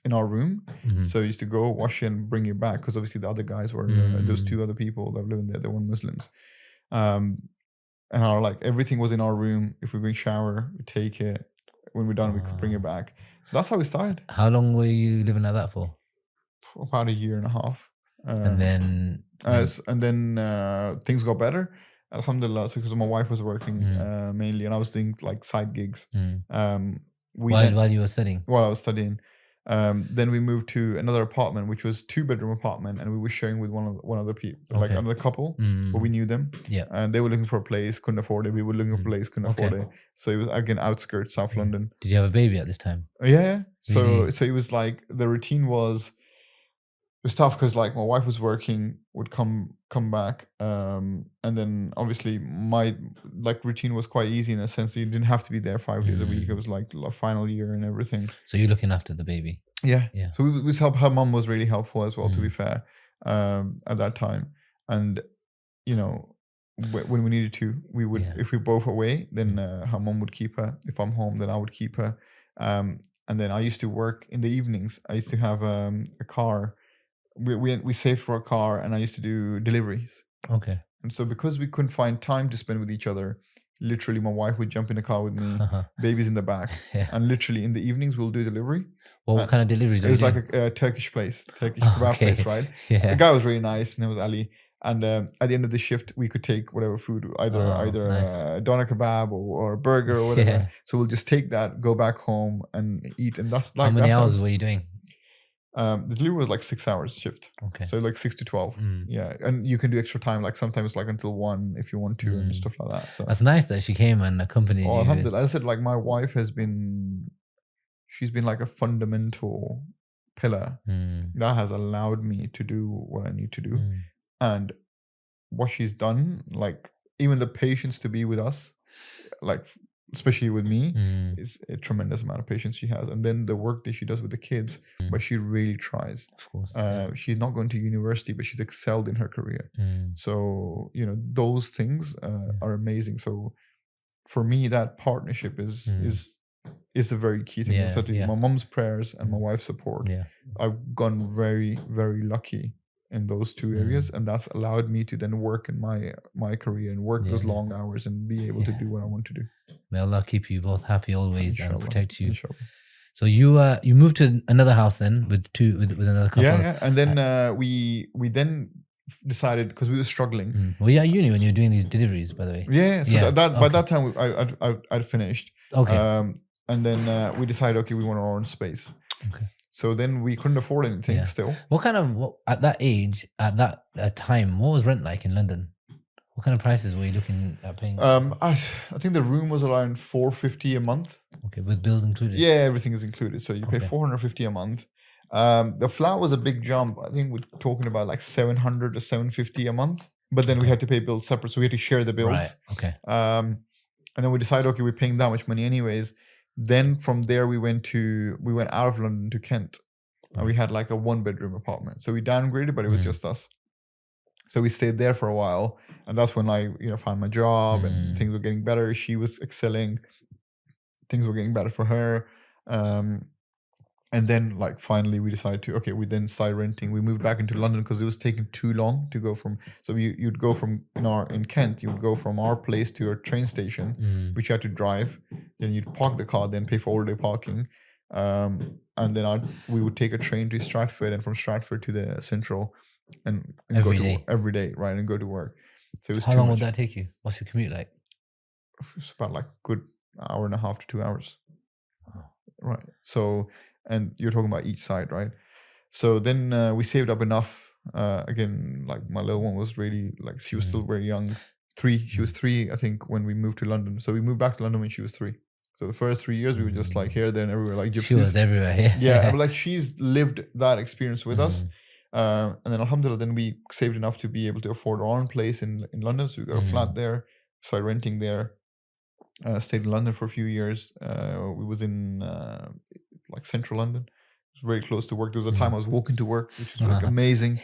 in our room. So I used to go wash it and bring it back because obviously the other guys were those 2 other people that were living there. They weren't Muslims, and everything was in our room. If we were going to shower, we take it. When we're done, we could bring it back. So that's how we started. How long were you living like that for? About a year and a half. And then things got better. Alhamdulillah. So because my wife was working mainly, and I was doing like side gigs. While you were studying? While I was studying. Then we moved to another apartment, which was 2-bedroom apartment, and we were sharing with one other people, like another couple, but we knew them. Yeah. And they were looking for a place, couldn't afford it. We were looking for a place, couldn't afford it. So it was again outskirts, South London. Did you have a baby at this time? Yeah. So it was like the routine was tough because like my wife was working, would come back, and then obviously my routine was quite easy in a sense. You didn't have to be there 5 days a week. It was like final year and everything. So you're looking after the baby. Yeah. So we help. Her mom was really helpful as well, to be fair, at that time. And when we needed to, we would if we both away, then her mom would keep her. If I'm home, then I would keep her. And then I used to work in the evenings. I used to have a car. We saved for a car, and I used to do deliveries. Okay. And so because we couldn't find time to spend with each other, literally my wife would jump in the car with me, babies in the back, and literally in the evenings we'll do delivery. Well, what kind of deliveries? It was like a Turkish kebab place, right? Yeah. The guy was really nice, and it was Ali. And at the end of the shift, we could take whatever food, either doner kebab or a burger or whatever. Yeah. So we'll just take that, go back home, and eat. And that's like how many hours were you doing? The delivery was like 6 hours shift. Okay. So like 6 to 12. Yeah. And you can do extra time, like sometimes like until 1 if you want to and stuff like that. So that's nice that she came and accompanied you. Alhamdulillah. I said like my wife she's been like a fundamental pillar that has allowed me to do what I need to do. And what she's done, like even the patience to be with us, like especially with me, is a tremendous amount of patience she has. And then the work that she does with the kids, but she really tries. Of course. She's not going to university, but she's excelled in her career. So, those things are amazing. So for me, that partnership is a very key thing. My mom's prayers and my wife's support. I've gone very, very lucky in those 2 areas, and that's allowed me to then work in my career and work those long hours and be able to do what I want to do. May Allah keep you both happy always and protect you. Inshallah. So you moved to another house then with another couple. Yeah. And then we then decided, because we were struggling. Were you at uni when you were doing these deliveries, by the way? Yeah. So by that time I'd finished. Okay. And then we decided, okay, we want our own space. Okay. So then we couldn't afford anything still. What kind of, at that age, at that time, what was rent like in London? What kind of prices were you looking at paying? I think the room was around $450 a month. Okay, with bills included? Yeah, everything is included. So you pay $450 a month. The flat was a big jump. I think we're talking about like $700 to $750 a month. But then we had to pay bills separate. So we had to share the bills. Right, okay. And then we decided, okay, we're paying that much money anyways. Then from there, we went out of London to Kent. and we had like a 1-bedroom apartment. So we downgraded, but it was just us. So we stayed there for a while, and that's when I, found my job and things were getting better. She was excelling, things were getting better for her. And then, like, finally we decided to, we then started renting. We moved back into London because it was taking too long to go from, so you'd go from, in Kent, you would go from our place to a train station, which you had to drive. Then you'd park the car, then pay for all day parking. And then we would take a train to Stratford, and from Stratford to the Central, and go to every day, right, and go to work. So it was How long would that take you? What's your commute like? It's about like good hour and a half to 2 hours. Right. So, and you're talking about each side, right? So then we saved up enough. Again, like my little one was really, like, she was still very young. She was 3, I think, when we moved to London. So we moved back to London when she was 3. So the first 3 years we were just like here, there, and everywhere, like gypsies. She was everywhere. Yeah. Like she's lived that experience with us. And then alhamdulillah, then we saved enough to be able to afford our own place in London. So we got a flat there, started renting there. Stayed in London for a few years. We was in like central London. It was very close to work. There was a time I was walking to work, which was like amazing.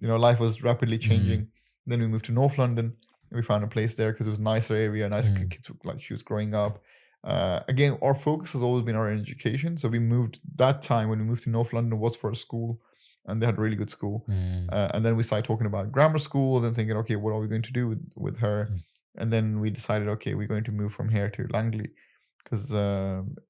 Life was rapidly changing. Then we moved to North London. We found a place there because it was a nicer area, nice kids, like she was growing up. Again, our focus has always been our education. So we moved that time when we moved to North London was for a school, and they had a really good school. And then we started talking about grammar school, and thinking, okay, what are we going to do with her? And then we decided, okay, we're going to move from here to Langley because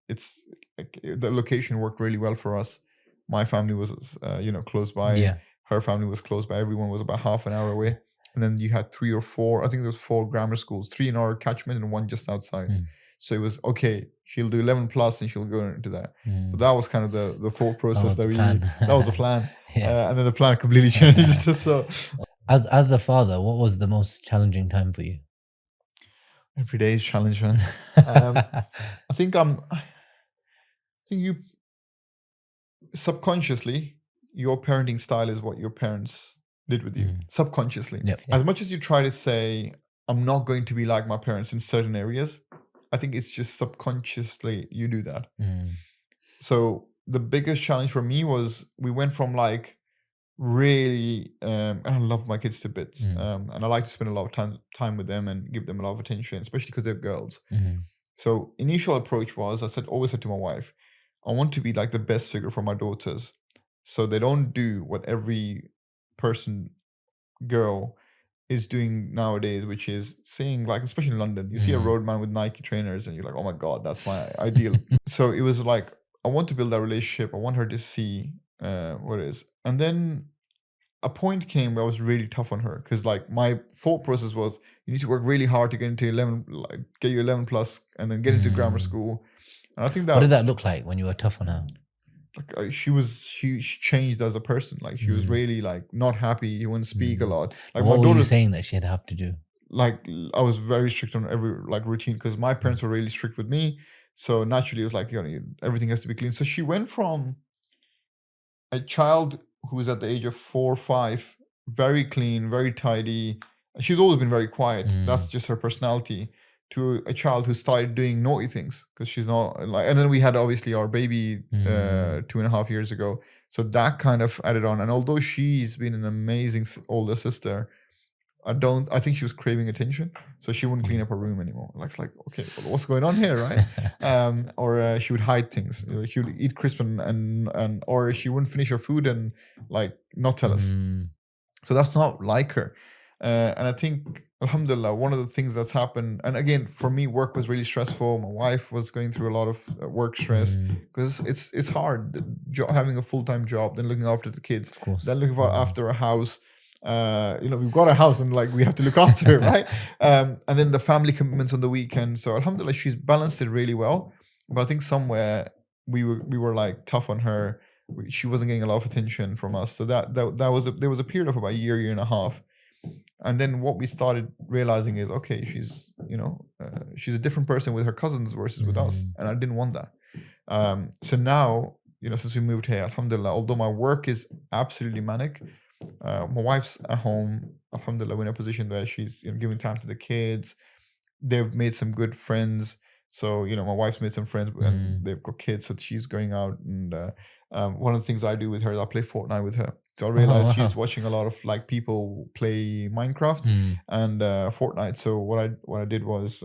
it's like, the location worked really well for us. My family was, close by. Yeah. Her family was close by. Everyone was about half an hour away. And then you had 3 or 4, I think there was 4 grammar schools, 3 in our catchment and 1 just outside. So it was, okay, she'll do 11 plus and she'll go into that. So that was kind of the thought process that was the plan. And then the plan completely changed. So as a father, what was the most challenging time for you? Every day is challenge, man. I think you subconsciously, your parenting style is what your parents did with you. Subconsciously. Yep. As much as you try to say, I'm not going to be like my parents in certain areas, I think it's just subconsciously you do that. So the biggest challenge for me was we went from like really and I love my kids to bits, and I like to spend a lot of time with them and give them a lot of attention, especially because they're girls. So initial approach was, always said to my wife, I want to be like the best figure for my daughters, so they don't do what every girl is doing nowadays, which is seeing, like, especially in London, you see a roadman with Nike trainers and you're like, oh my God, that's my ideal. So it was like, I want to build that relationship. I want her to see what it is. And then a point came where I was really tough on her, because like my thought process was, you need to work really hard to get into 11, like get your 11 plus and then get into grammar school. And I think that, what did that look like when you were tough on her? Like she changed as a person. Like she was really like not happy. She wouldn't speak a lot. Like what my were you daughter's saying that she'd have to do? Like I was very strict on every like routine, because my parents were really strict with me. So naturally it was like, everything has to be clean. So she went from a child who was at the age of 4 or 5, very clean, very tidy. She's always been very quiet. That's just her personality. To a child who started doing naughty things, because she's not like. And then we had obviously our baby 2.5 years ago. So that kind of added on. And although she's been an amazing older sister, I think she was craving attention, so she wouldn't clean up her room anymore. Like, it's like, okay, well, what's going on here, right? Or she would hide things. She would eat crisp and or she wouldn't finish her food and like not tell us. So that's not like her. And I think, alhamdulillah, one of the things that's happened, and again, for me, work was really stressful. My wife was going through a lot of work stress, because it's hard having a full-time job, then looking after the kids, of course, then looking after a house. We've got a house and like we have to look after it, right? And then the family commitments on the weekend. So alhamdulillah, she's balanced it really well. But I think somewhere we were like tough on her. She wasn't getting a lot of attention from us. So there was a period of about a year and a half. And then what we started realizing is, okay, she's she's a different person with her cousins versus with us, and I didn't want that. So now, since we moved here, alhamdulillah, although my work is absolutely manic, my wife's at home, alhamdulillah, we're in a position where she's giving time to the kids. They've made some good friends. So, my wife's made some friends and they've got kids, so she's going out. And one of the things I do with her is I play Fortnite with her. So I realized she's watching a lot of like people play Minecraft and Fortnite. So what I did was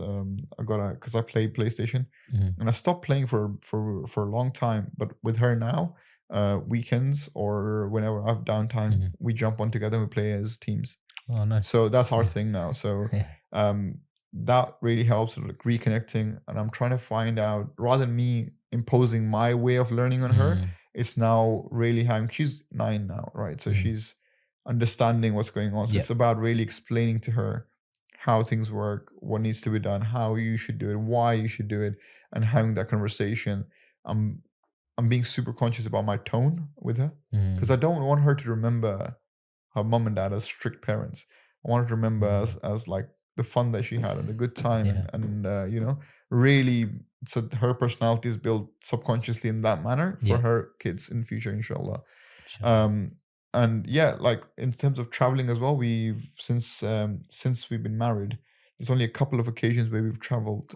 because I play PlayStation and I stopped playing for a long time. But with her now, weekends or whenever I have downtime, we jump on together and we play as teams. Oh, nice. So that's our thing now. So that really helps like reconnecting. And I'm trying to find out, rather than me imposing my way of learning on her, it's now really having, she's 9 now, right? So she's understanding what's going on. So it's about really explaining to her how things work, what needs to be done, how you should do it, why you should do it, and having that conversation. I'm being super conscious about my tone with her because I don't want her to remember her mom and dad as strict parents. I want her to remember as like the fun that she had and the good time and really, so her personality is built subconsciously in that manner for her kids in future, inshallah. And like in terms of traveling as well, we've since we've been married, there's only a couple of occasions where we've traveled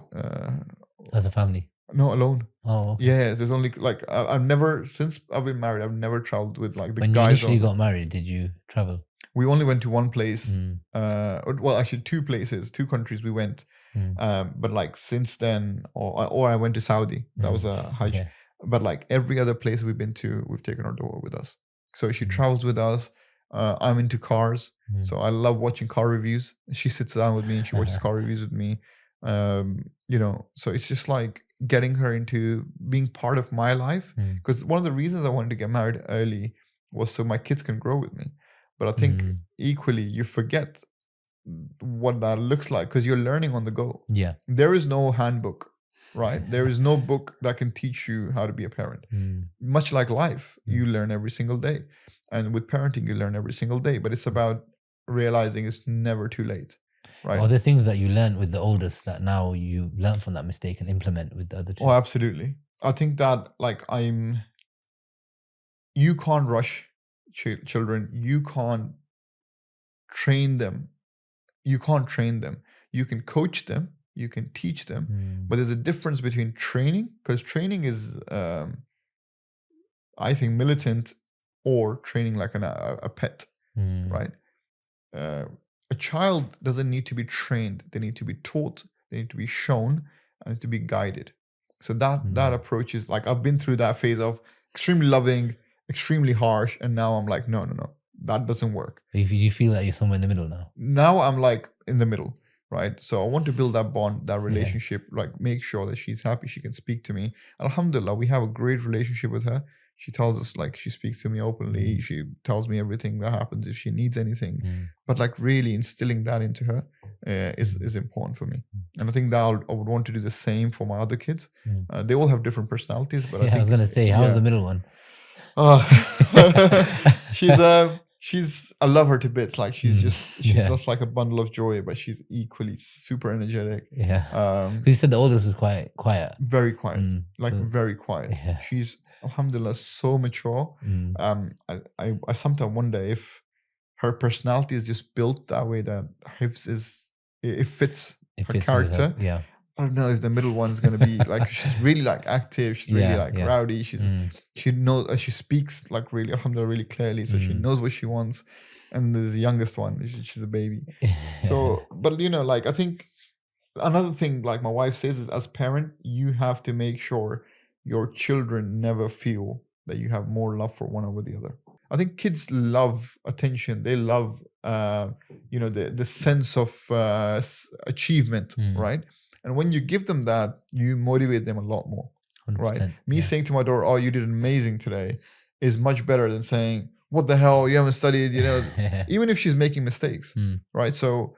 as a family. No, alone. Oh, okay. Yes, there's only like I've never, since I've been married, I've never traveled with like the when guys. When you initially got married, did you travel? We only went to one place. Well, actually, 2 places, 2 countries we went. But like since then, or I went to Saudi. That was a Hajj. Okay. But like every other place we've been to, we've taken our daughter with us. So she travels with us. I'm into cars, so I love watching car reviews. She sits down with me and she watches car reviews with me. So it's just like getting her into being part of my life. Because one of the reasons I wanted to get married early was so my kids can grow with me. But I think equally you forget what that looks like because you're learning on the go. Yeah. There is no handbook, right? There is no book that can teach you how to be a parent. Much like life, you learn every single day. And with parenting, you learn every single day. But it's about realizing it's never too late. Right. Are there things that you learned with the oldest that now you learn from that mistake and implement with the other 2? Oh, absolutely. I think that like you can't rush children. You can't train them. You can coach them. You can teach them. But there's a difference between training, because training is, I think, militant, or training like a pet, right? A child doesn't need to be trained. They need to be taught. They need to be shown and to be guided. So that approach is like, I've been through that phase of extremely loving, extremely harsh, and now I'm like, no, that doesn't work. If you feel that you're somewhere in the middle now? Now I'm like in the middle, right? So I want to build that bond, that relationship, like make sure that she's happy, she can speak to me. Alhamdulillah, we have a great relationship with her. She tells us, like, she speaks to me openly. She tells me everything that happens if she needs anything. But like really instilling that into her is important for me. And I think that I would want to do the same for my other kids. They all have different personalities. But I think, I was going to say, how's the middle one? She's I love her to bits. Like she's just like a bundle of joy, but she's equally super energetic. Yeah. You said the oldest is quite quiet. Very quiet. Very quiet. Yeah. She's, alhamdulillah, so mature. I sometimes wonder if her personality is just built that way, that Hifz it fits her character. Yeah. I don't know if the middle one's gonna be like, she's really like active, she's really rowdy, she knows, she speaks like really, alhamdulillah, really clearly, so she knows what she wants. And there's the youngest one, she's a baby. So, but like, I think another thing, like my wife says, is as parent, you have to make sure your children never feel that you have more love for one over the other. I think kids love attention. They love, the sense of achievement, right? And when you give them that, you motivate them a lot more, 100%, right? Me saying to my daughter, "Oh, you did amazing today," is much better than saying, "What the hell, you haven't studied," even if she's making mistakes, right? So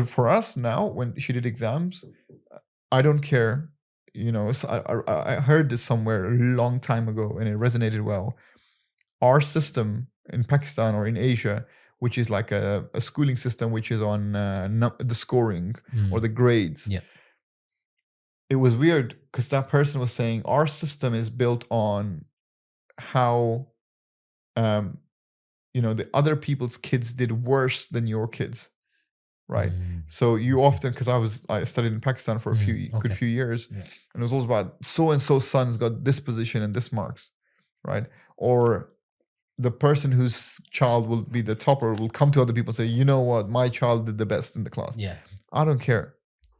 for us now, when she did exams, I don't care. So I heard this somewhere a long time ago, and it resonated well. Our system in Pakistan or in Asia, which is like a schooling system, which is on the scoring or the grades. Yeah. It was weird because that person was saying our system is built on how, the other people's kids did worse than your kids, right? So you often, because I studied in Pakistan for a good few years, and it was always about so and so son's got this position and this marks, right? Or the person whose child will be the topper will come to other people and say, you know what, my child did the best in the class. Yeah. I don't care,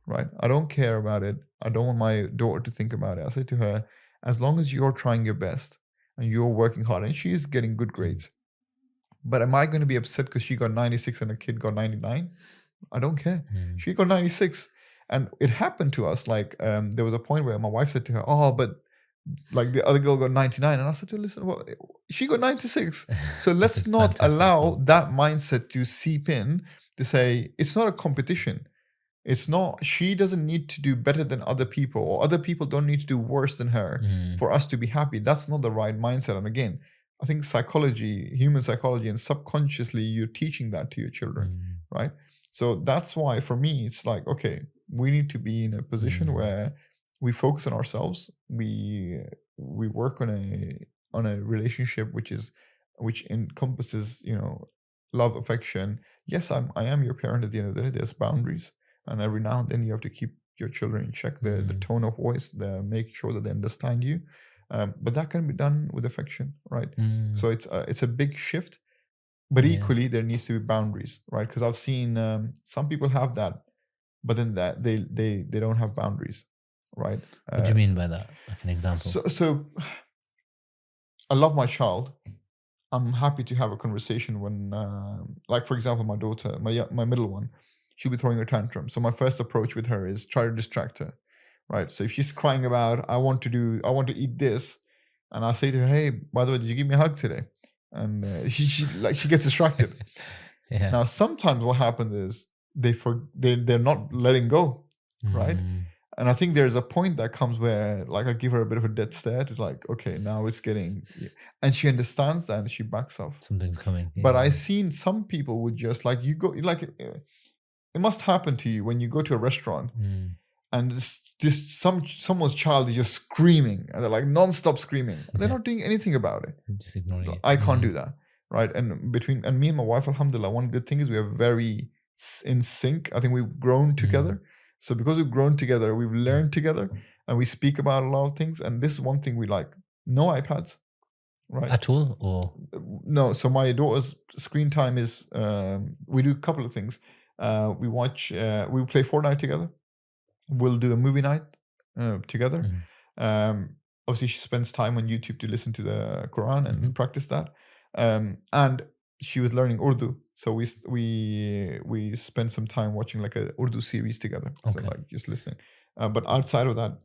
right? I don't care about it. I don't want my daughter to think about it. I say to her, as long as you're trying your best and you're working hard, and she's getting good grades. But am I going to be upset because she got 96 and a kid got 99? I don't care. She got 96. And it happened to us. Like there was a point where my wife said to her, oh, but like the other girl got 99. And I said to her, listen, well, she got 96. So let's not allow that mindset to seep in to say, it's not a competition. It's not, she doesn't need to do better than other people, or other people don't need to do worse than her for us to be happy. That's not the right mindset. And again, I think psychology, human psychology, and subconsciously you're teaching that to your children, right? So that's why for me, it's like, okay, we need to be in a position where we focus on ourselves. We work on a relationship which encompasses, you know, love, affection. Yes, I am your parent at the end of the day. There's boundaries. And every now and then you have to keep your children in check, the tone of voice, make sure that they understand you. But that can be done with affection, right? So it's a big shift, but equally there needs to be boundaries, right? Because I've seen some people have that, but then that they don't have boundaries, right? What do you mean by that? Like an example? So I love my child. I'm happy to have a conversation when, like for example, my daughter, my middle one, she'll be throwing a tantrum. So my first approach with her is try to distract her. Right. So if she's crying about, I want to eat this, and I say to her, hey, by the way, did you give me a hug today? And she gets distracted. Now, sometimes what happens is they're not letting go, right? And I think there's a point that comes where, like, I give her a bit of a dead stare. It's like, okay, now it's getting, and she understands that and she backs off. Something's coming. But I've seen some people would just like, you go, like, it must happen to you when you go to a restaurant and someone's child is just screaming and they're like non-stop screaming. And they're not doing anything about it. Just ignoring it. I can't do that, right? And me and my wife, alhamdulillah, one good thing is we are very in sync. I think we've grown together. So because we've grown together, we've learned together, and we speak about a lot of things. And this is one thing we like: no iPads, right? At all, or no. So my daughter's screen time is we do a couple of things. We play Fortnite together. We'll do a movie night together. Obviously, she spends time on YouTube to listen to the Qur'an and practice that. And she was learning Urdu, so we spent some time watching like a Urdu series together. So like just listening. But outside of that,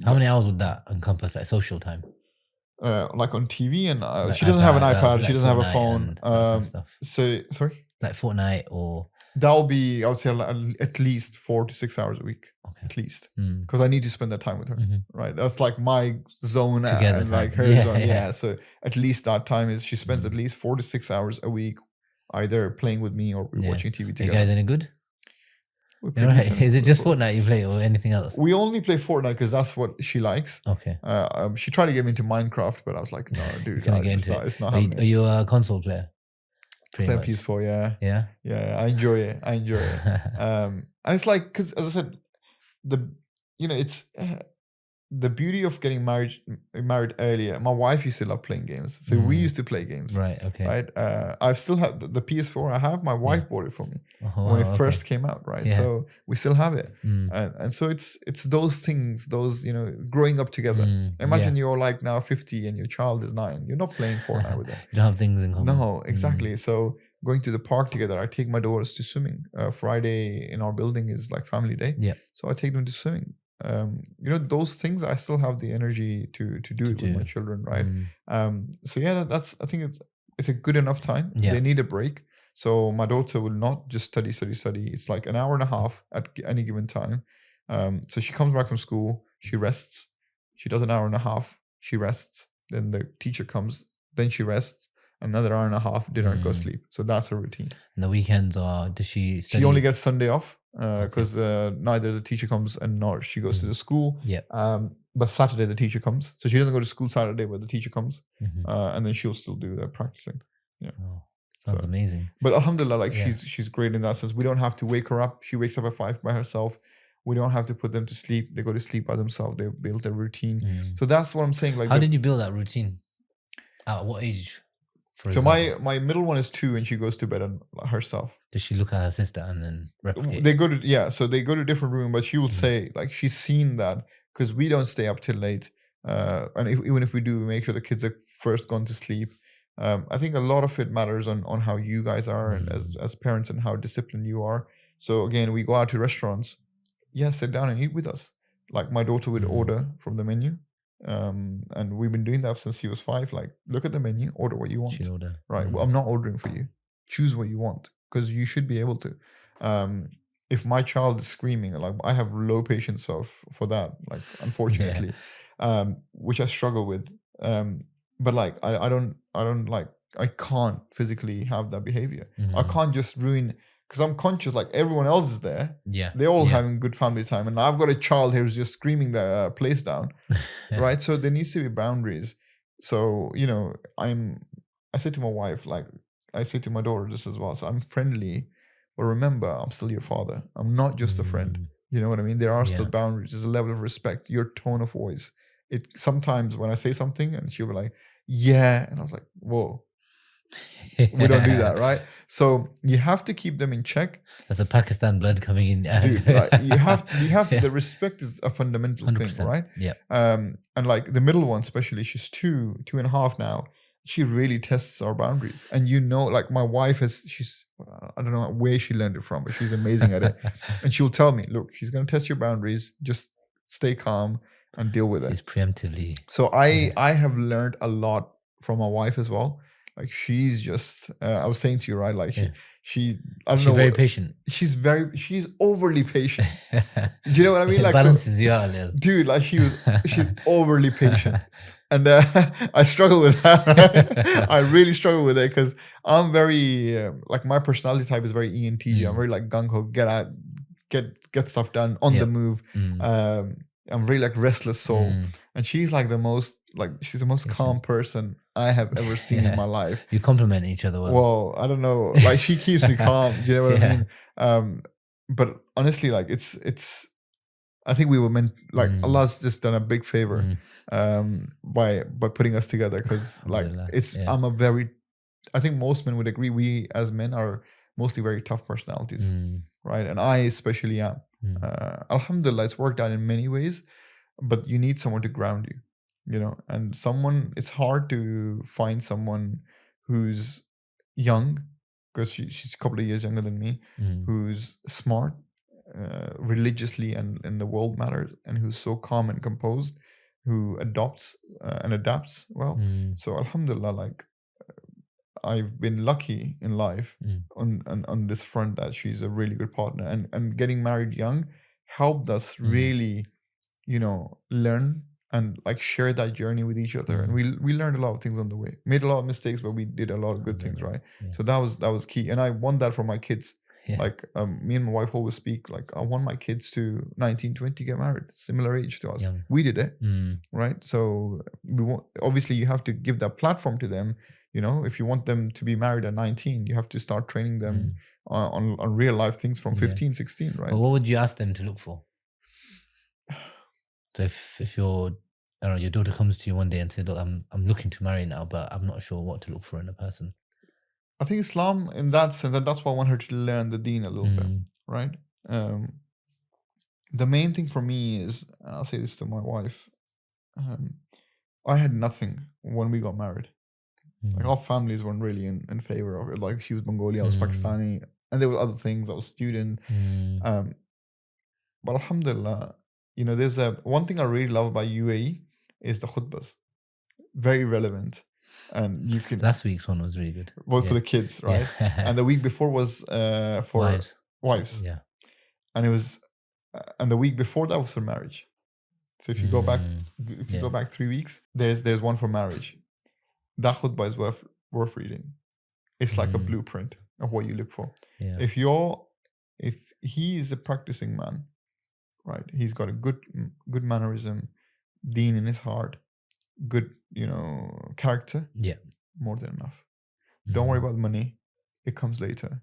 how many hours would that encompass? Like social time? Like on TV, and like she doesn't have an iPad. Like she doesn't have a Fortnite phone. and stuff. So sorry. Like Fortnite or. That'll be, I would say, at least 4 to 6 hours a week, at least, because I need to spend that time with her, right? That's like my zone, together and time. like her zone. Yeah, so at least that time is she spends at least 4 to 6 hours a week, either playing with me or watching TV together. Are you guys any good? Right. Is it just Fortnite you play or anything else? We only play Fortnite because that's what she likes. Okay. She tried to get me into Minecraft, but I was like, no, dude, it's not happening. Are you a console player? Play PS4, yeah. I enjoy it. And it's like, because as I said, it's the beauty of getting married earlier. My wife used to love playing games, so we used to play games. Right. Okay. Right. I've still have the PS4. I have. My wife bought it for me when it first came out. Right. Yeah. So we still have it, and so it's those things. Those growing up together. Imagine you're like now 50 and your child is 9. You're not playing Fortnite with them. You don't have things in common. No, exactly. So going to the park together. I take my daughters to swimming. Friday in our building is like family day. Yeah. So I take them to swimming. Those things I still have the energy to do it with my children, right? So yeah, I think it's a good enough time. Yeah. They need a break. So my daughter will not just study. It's like an hour and a half at any given time. So she comes back from school, she rests, she does an hour and a half, she rests, then the teacher comes, then she rests, another hour and a half, dinner, and go sleep. So that's her routine. And the weekends does she study? She only gets Sunday off. Because neither the teacher comes and nor she goes to the school. Yeah. But Saturday the teacher comes, so she doesn't go to school Saturday, but the teacher comes, and then she'll still do the practicing. Yeah. Oh. Sounds amazing. But alhamdulillah, like she's great in that sense. We don't have to wake her up. She wakes up at 5 by herself. We don't have to put them to sleep. They go to sleep by themselves. They built a routine. So that's what I'm saying. Like, how did you build that routine? At what age? So my middle one is 2 and she goes to bed herself. Does she look at her sister and then replicate? They go to so they go to different room, but she will say like she's seen that because we don't stay up till late. And even if we do, we make sure the kids are first gone to sleep. I think a lot of it matters on how you guys are and as parents and how disciplined you are. So again, we go out to restaurants. Sit down and eat with us. Like my daughter would order from the menu. And we've been doing that since she was 5. Like, look at the menu, order what you want. Right. Well, I'm not ordering for you. Choose what you want because you should be able to. If my child is screaming, like I have low patience for that, like unfortunately, which I struggle with. But like I don't like I can't physically have that behavior. I can't just ruin because I'm conscious like everyone else is there. They're all having good family time, and I've got a child here who's just screaming their place down. Right. So there needs to be boundaries. So, I say to my wife, like I say to my daughter this as well. So I'm friendly, but remember, I'm still your father. I'm not just a friend. You know what I mean? There are still boundaries. There's a level of respect, your tone of voice. It sometimes when I say something and she'll be like, yeah. And I was like, whoa, we don't do that. Right. So you have to keep them in check. There's a Pakistan blood coming in. Dude, right? You have to, the respect is a fundamental 100%. Thing, right? Yeah. And like the middle one, especially, she's 2.5 now. She really tests our boundaries. And like my wife she's, I don't know where she learned it from, but she's amazing at it. And she'll tell me, look, she's going to test your boundaries. Just stay calm and deal with it. It's preemptively. So I have learned a lot from my wife as well. Like she's just, I was saying to you, right? Like she's very patient. She's overly patient. Do you know what I mean? Like balances you out a little. Dude, like she's overly patient. And I struggle with that. Right? I really struggle with it because I'm very, like my personality type is very ENTJ. I'm very like gung-ho, get stuff done on the move. I'm really like restless soul. And she's like she's the most calm person I have ever seen in my life. You complement each other well. Well, I don't know. Like she keeps me calm. Do you know what I mean? But honestly, like it's I think we were meant, like Allah's just done a big favor by putting us together because like I think most men would agree we as men are mostly very tough personalities, right? And I especially am. Alhamdulillah, it's worked out in many ways, but you need someone to ground you, and it's hard to find someone who's young, because she's a couple of years younger than me, who's smart, religiously and in the world matters, and who's so calm and composed, who adopts and adapts well. So alhamdulillah, like I've been lucky in life on this front that she's a really good partner, and getting married young helped us really, learn and like share that journey with each other. And we learned a lot of things on the way, made a lot of mistakes, but we did a lot of good things, right? So that was key. And I want that for my kids. Like me and my wife always speak, like I want my kids to 19, 20 get married, similar age to us. We did it, right? So obviously you have to give that platform to them. If you want them to be married at 19, you have to start training them on real life things from 15, 16, right? Well, what would you ask them to look for? So if your daughter comes to you one day and said, look, I'm looking to marry now, but I'm not sure what to look for in a person. I think Islam in that sense, and that's why I want her to learn the deen a little bit, right? The main thing for me is, and I'll say this to my wife, I had nothing when we got married. Like our families weren't really in favor of it. Like she was Bengali, I was Pakistani, and there were other things. I was a student. But alhamdulillah, there's one thing I really love about UAE is the khutbahs. Very relevant. And you can. Last week's one was really good. Well, for the kids, right? And the week before was for wives. Yeah. And it was, and the week before that was for marriage. So if you go back, go back 3 weeks, there's one for marriage. That khutbah is worth reading. It's like a blueprint of what you look for. Yeah. If he is a practicing man, right? He's got a good mannerism, deen in his heart, good, character. Yeah. More than enough. Don't worry about the money. it comes later.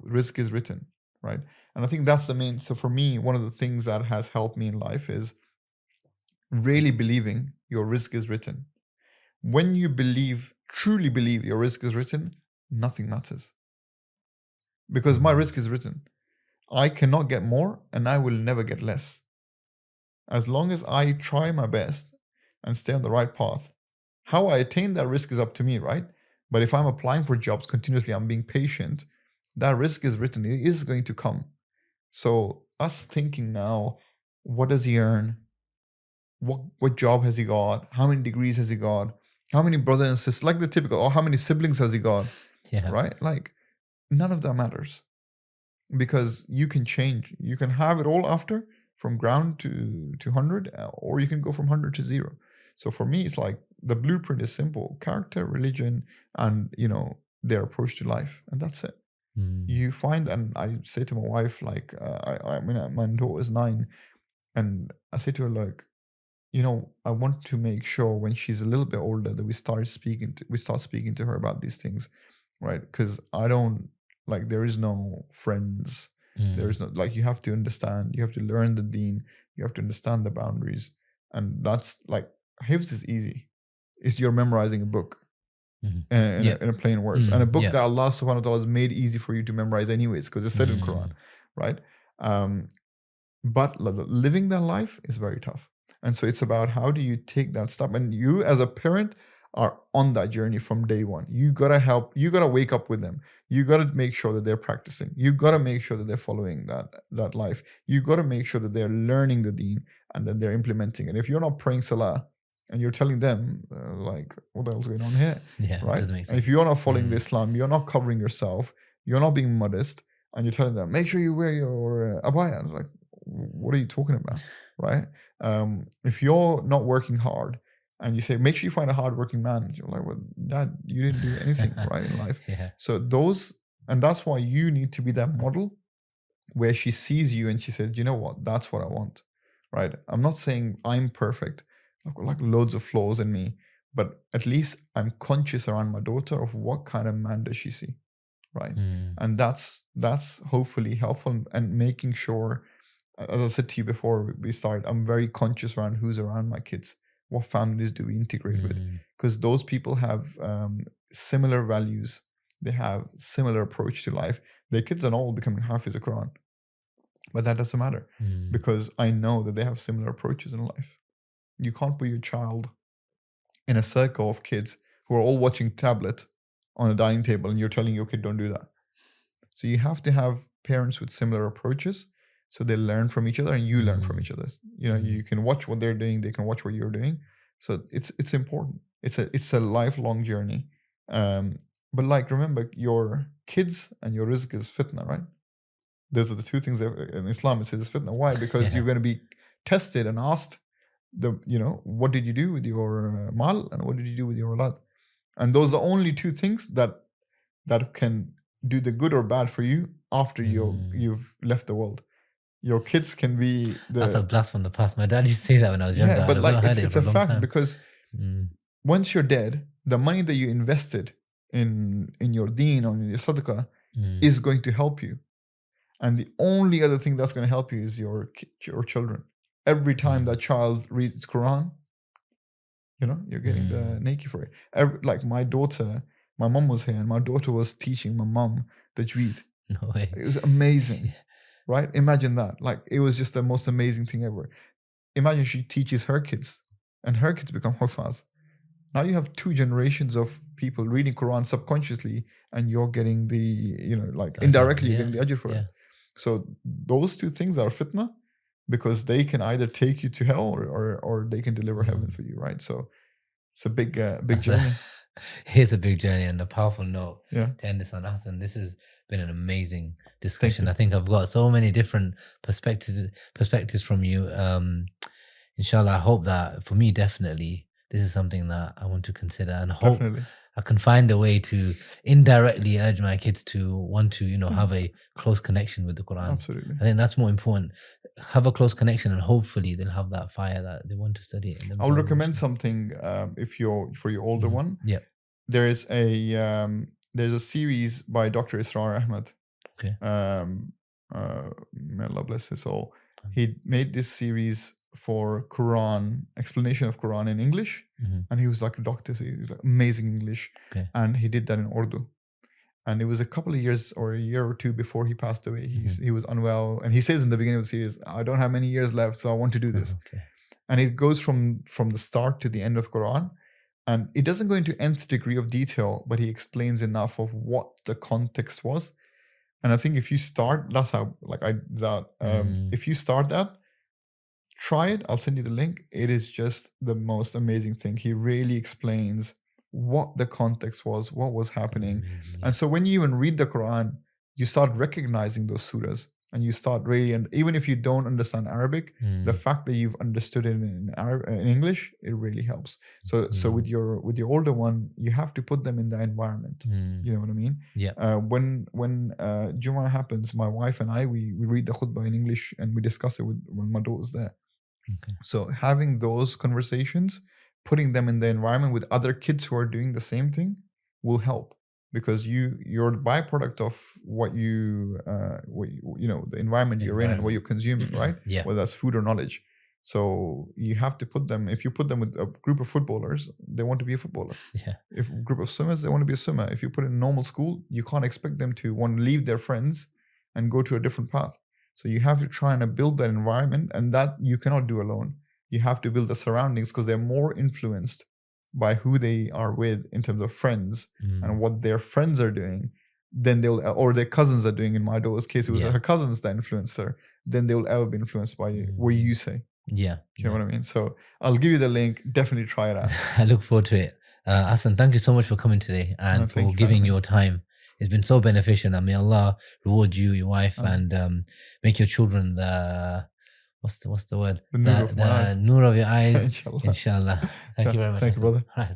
Risk is written, right? And I think that's the main. So for me, one of the things that has helped me in life is really believing your risk is written. When you truly believe your risk is written, nothing matters. Because my risk is written. I cannot get more and I will never get less. As long as I try my best and stay on the right path, how I attain that risk is up to me, right? But if I'm applying for jobs continuously, I'm being patient, that risk is written. It is going to come. So us thinking now, what does he earn? What job has he got? How many degrees has he got? How many brothers and sisters? Like the typical, or how many siblings has he got? Yeah. Right? Like none of that matters. Because you can change. You can have it all after, from ground to 100, or you can go from 100 to 0. So for me, it's like the blueprint is simple: character, religion, and their approach to life, and that's it. You find, and I say to my wife, like, my daughter is 9, and I say to her, like, I want to make sure when she's a little bit older that we start speaking to her about these things, right? Because I don't, like, there is no friends. There is no, like, you have to understand, you have to learn the deen, you have to understand the boundaries. And that's like, Hifz is easy. It's you're memorizing a book in a plain words. And a book that Allah subhanahu wa ta'ala has made easy for you to memorize anyways, because it's said in Qur'an, right? But living that life is very tough. And so it's about how do you take that step. And you as a parent are on that journey from day one. You got to help. You got to wake up with them. You got to make sure that they're practicing. You got to make sure that they're following that life. You got to make sure that they're learning the deen and that they're implementing it. If you're not praying salah and you're telling them, like, what the hell's going on here? Yeah, right? Doesn't make sense. And if you're not following the Islam, you're not covering yourself, you're not being modest, and you're telling them, make sure you wear your abaya. It's like, what are you talking about? Right? If you're not working hard and you say, make sure you find a hardworking man, you're like, well, Dad, you didn't do anything right in life. So and that's why you need to be that model where she sees you and she says, you know what, that's what I want. Right? I'm not saying I'm perfect. I've got like loads of flaws in me, but at least I'm conscious around my daughter of what kind of man does she see. Right? And that's hopefully helpful, and making sure, as I said to you before we started, I'm very conscious around who's around my kids. What families do we integrate with? Because those people have similar values. They have similar approach to life. Their kids are all becoming Hafiz of Qur'an. But that doesn't matter because I know that they have similar approaches in life. You can't put your child in a circle of kids who are all watching tablet on a dining table and you're telling your kid don't do that. So you have to have parents with similar approaches so they learn from each other and you learn from each other. You can watch what they're doing, they can watch what you're doing. So it's important. It's a lifelong journey. But like, remember, your kids and your rizq is fitna, right? Those are the two things that in Islam it says fitna. Why? Because you're going to be tested and asked, what did you do with your mal and what did you do with your awlad? And those are the only two things that can do the good or bad for you after you've left the world. Your kids can be That's a blast from the past. My dad used to say that when I was younger. Yeah, but like it's a fact time. Because once you're dead, the money that you invested in your deen or in your sadaqah is going to help you. And the only other thing that's going to help you is your children. Every time that child reads Quran, you're getting the neki for it. Like my mom was here and my daughter was teaching my mom the tajweed. No way. It was amazing, right? Imagine that. Like, it was just the most amazing thing ever. Imagine she teaches her kids and her kids become hufaz. Now you have 2 generations of people reading Quran subconsciously and you're getting the, indirectly you're getting the ajr for it. So those 2 things are fitna because they can either take you to hell or they can deliver heaven for you, right? So it's a big journey. Here's a big journey and a powerful note to end this on. Ahsan, this has been an amazing discussion. I think I've got so many different perspectives from you. Inshallah, I hope that for me, definitely, this is something that I want to consider and hope I can find a way to indirectly urge my kids to want to, have a close connection with the Quran. Absolutely. I think that's more important. Have a close connection and hopefully they'll have that fire that they want to study it. I'll recommend something for your older one. Yeah. There is a there's a series by Dr. Israr Ahmed. Okay. May Allah bless his soul. He made this series for Quran, explanation of Quran in English. And he was like a doctor, so he's like amazing English. Okay. And he did that in Urdu. And it was a couple of years or a year or two before he passed away. He was unwell. And he says in the beginning of the series, I don't have many years left, so I want to do this. Okay. And it goes from the start to the end of Quran. And it doesn't go into nth degree of detail, but he explains enough of what the context was. And I think if you start, that's how, like if you start that, try it. I'll send you the link. It is just the most amazing thing. He really explains what the context was, what was happening. And so when you even read the Quran, you start recognizing those surahs. And you start really, and even if you don't understand Arabic, the fact that you've understood it in English, it really helps. So with your older one, you have to put them in the environment. You know what I mean? Yeah. When Jummah happens, my wife and I, we read the khutbah in English and we discuss it when my daughter's there. Okay. So having those conversations, putting them in the environment with other kids who are doing the same thing will help. Because you're the byproduct of what you know, the environment you're in and what you're consuming, right? Yeah. Whether that's food or knowledge. So you have to put them, if you put them with a group of footballers, they want to be a footballer. Yeah. If a group of swimmers, they want to be a swimmer. If you put in normal school, you can't expect them to want to leave their friends and go to a different path. So you have to try and build that environment, and that you cannot do alone. You have to build the surroundings because they're more influenced by who they are with in terms of friends and what their friends are doing, then they'll, or their cousins are doing. In my daughter's case, it was her cousins that influenced her. Then they will ever be influenced by what you say. Yeah. You know what I mean? So I'll give you the link. Definitely try it out. I look forward to it. Ahsan, thank you so much for coming today and for giving your time. It's been so beneficial, and may Allah reward you, your wife, and make your children the what's the word? The nur of my eyes. Nur of your eyes. Inshallah. Inshallah. Thank you very much. Thank you, brother. Right,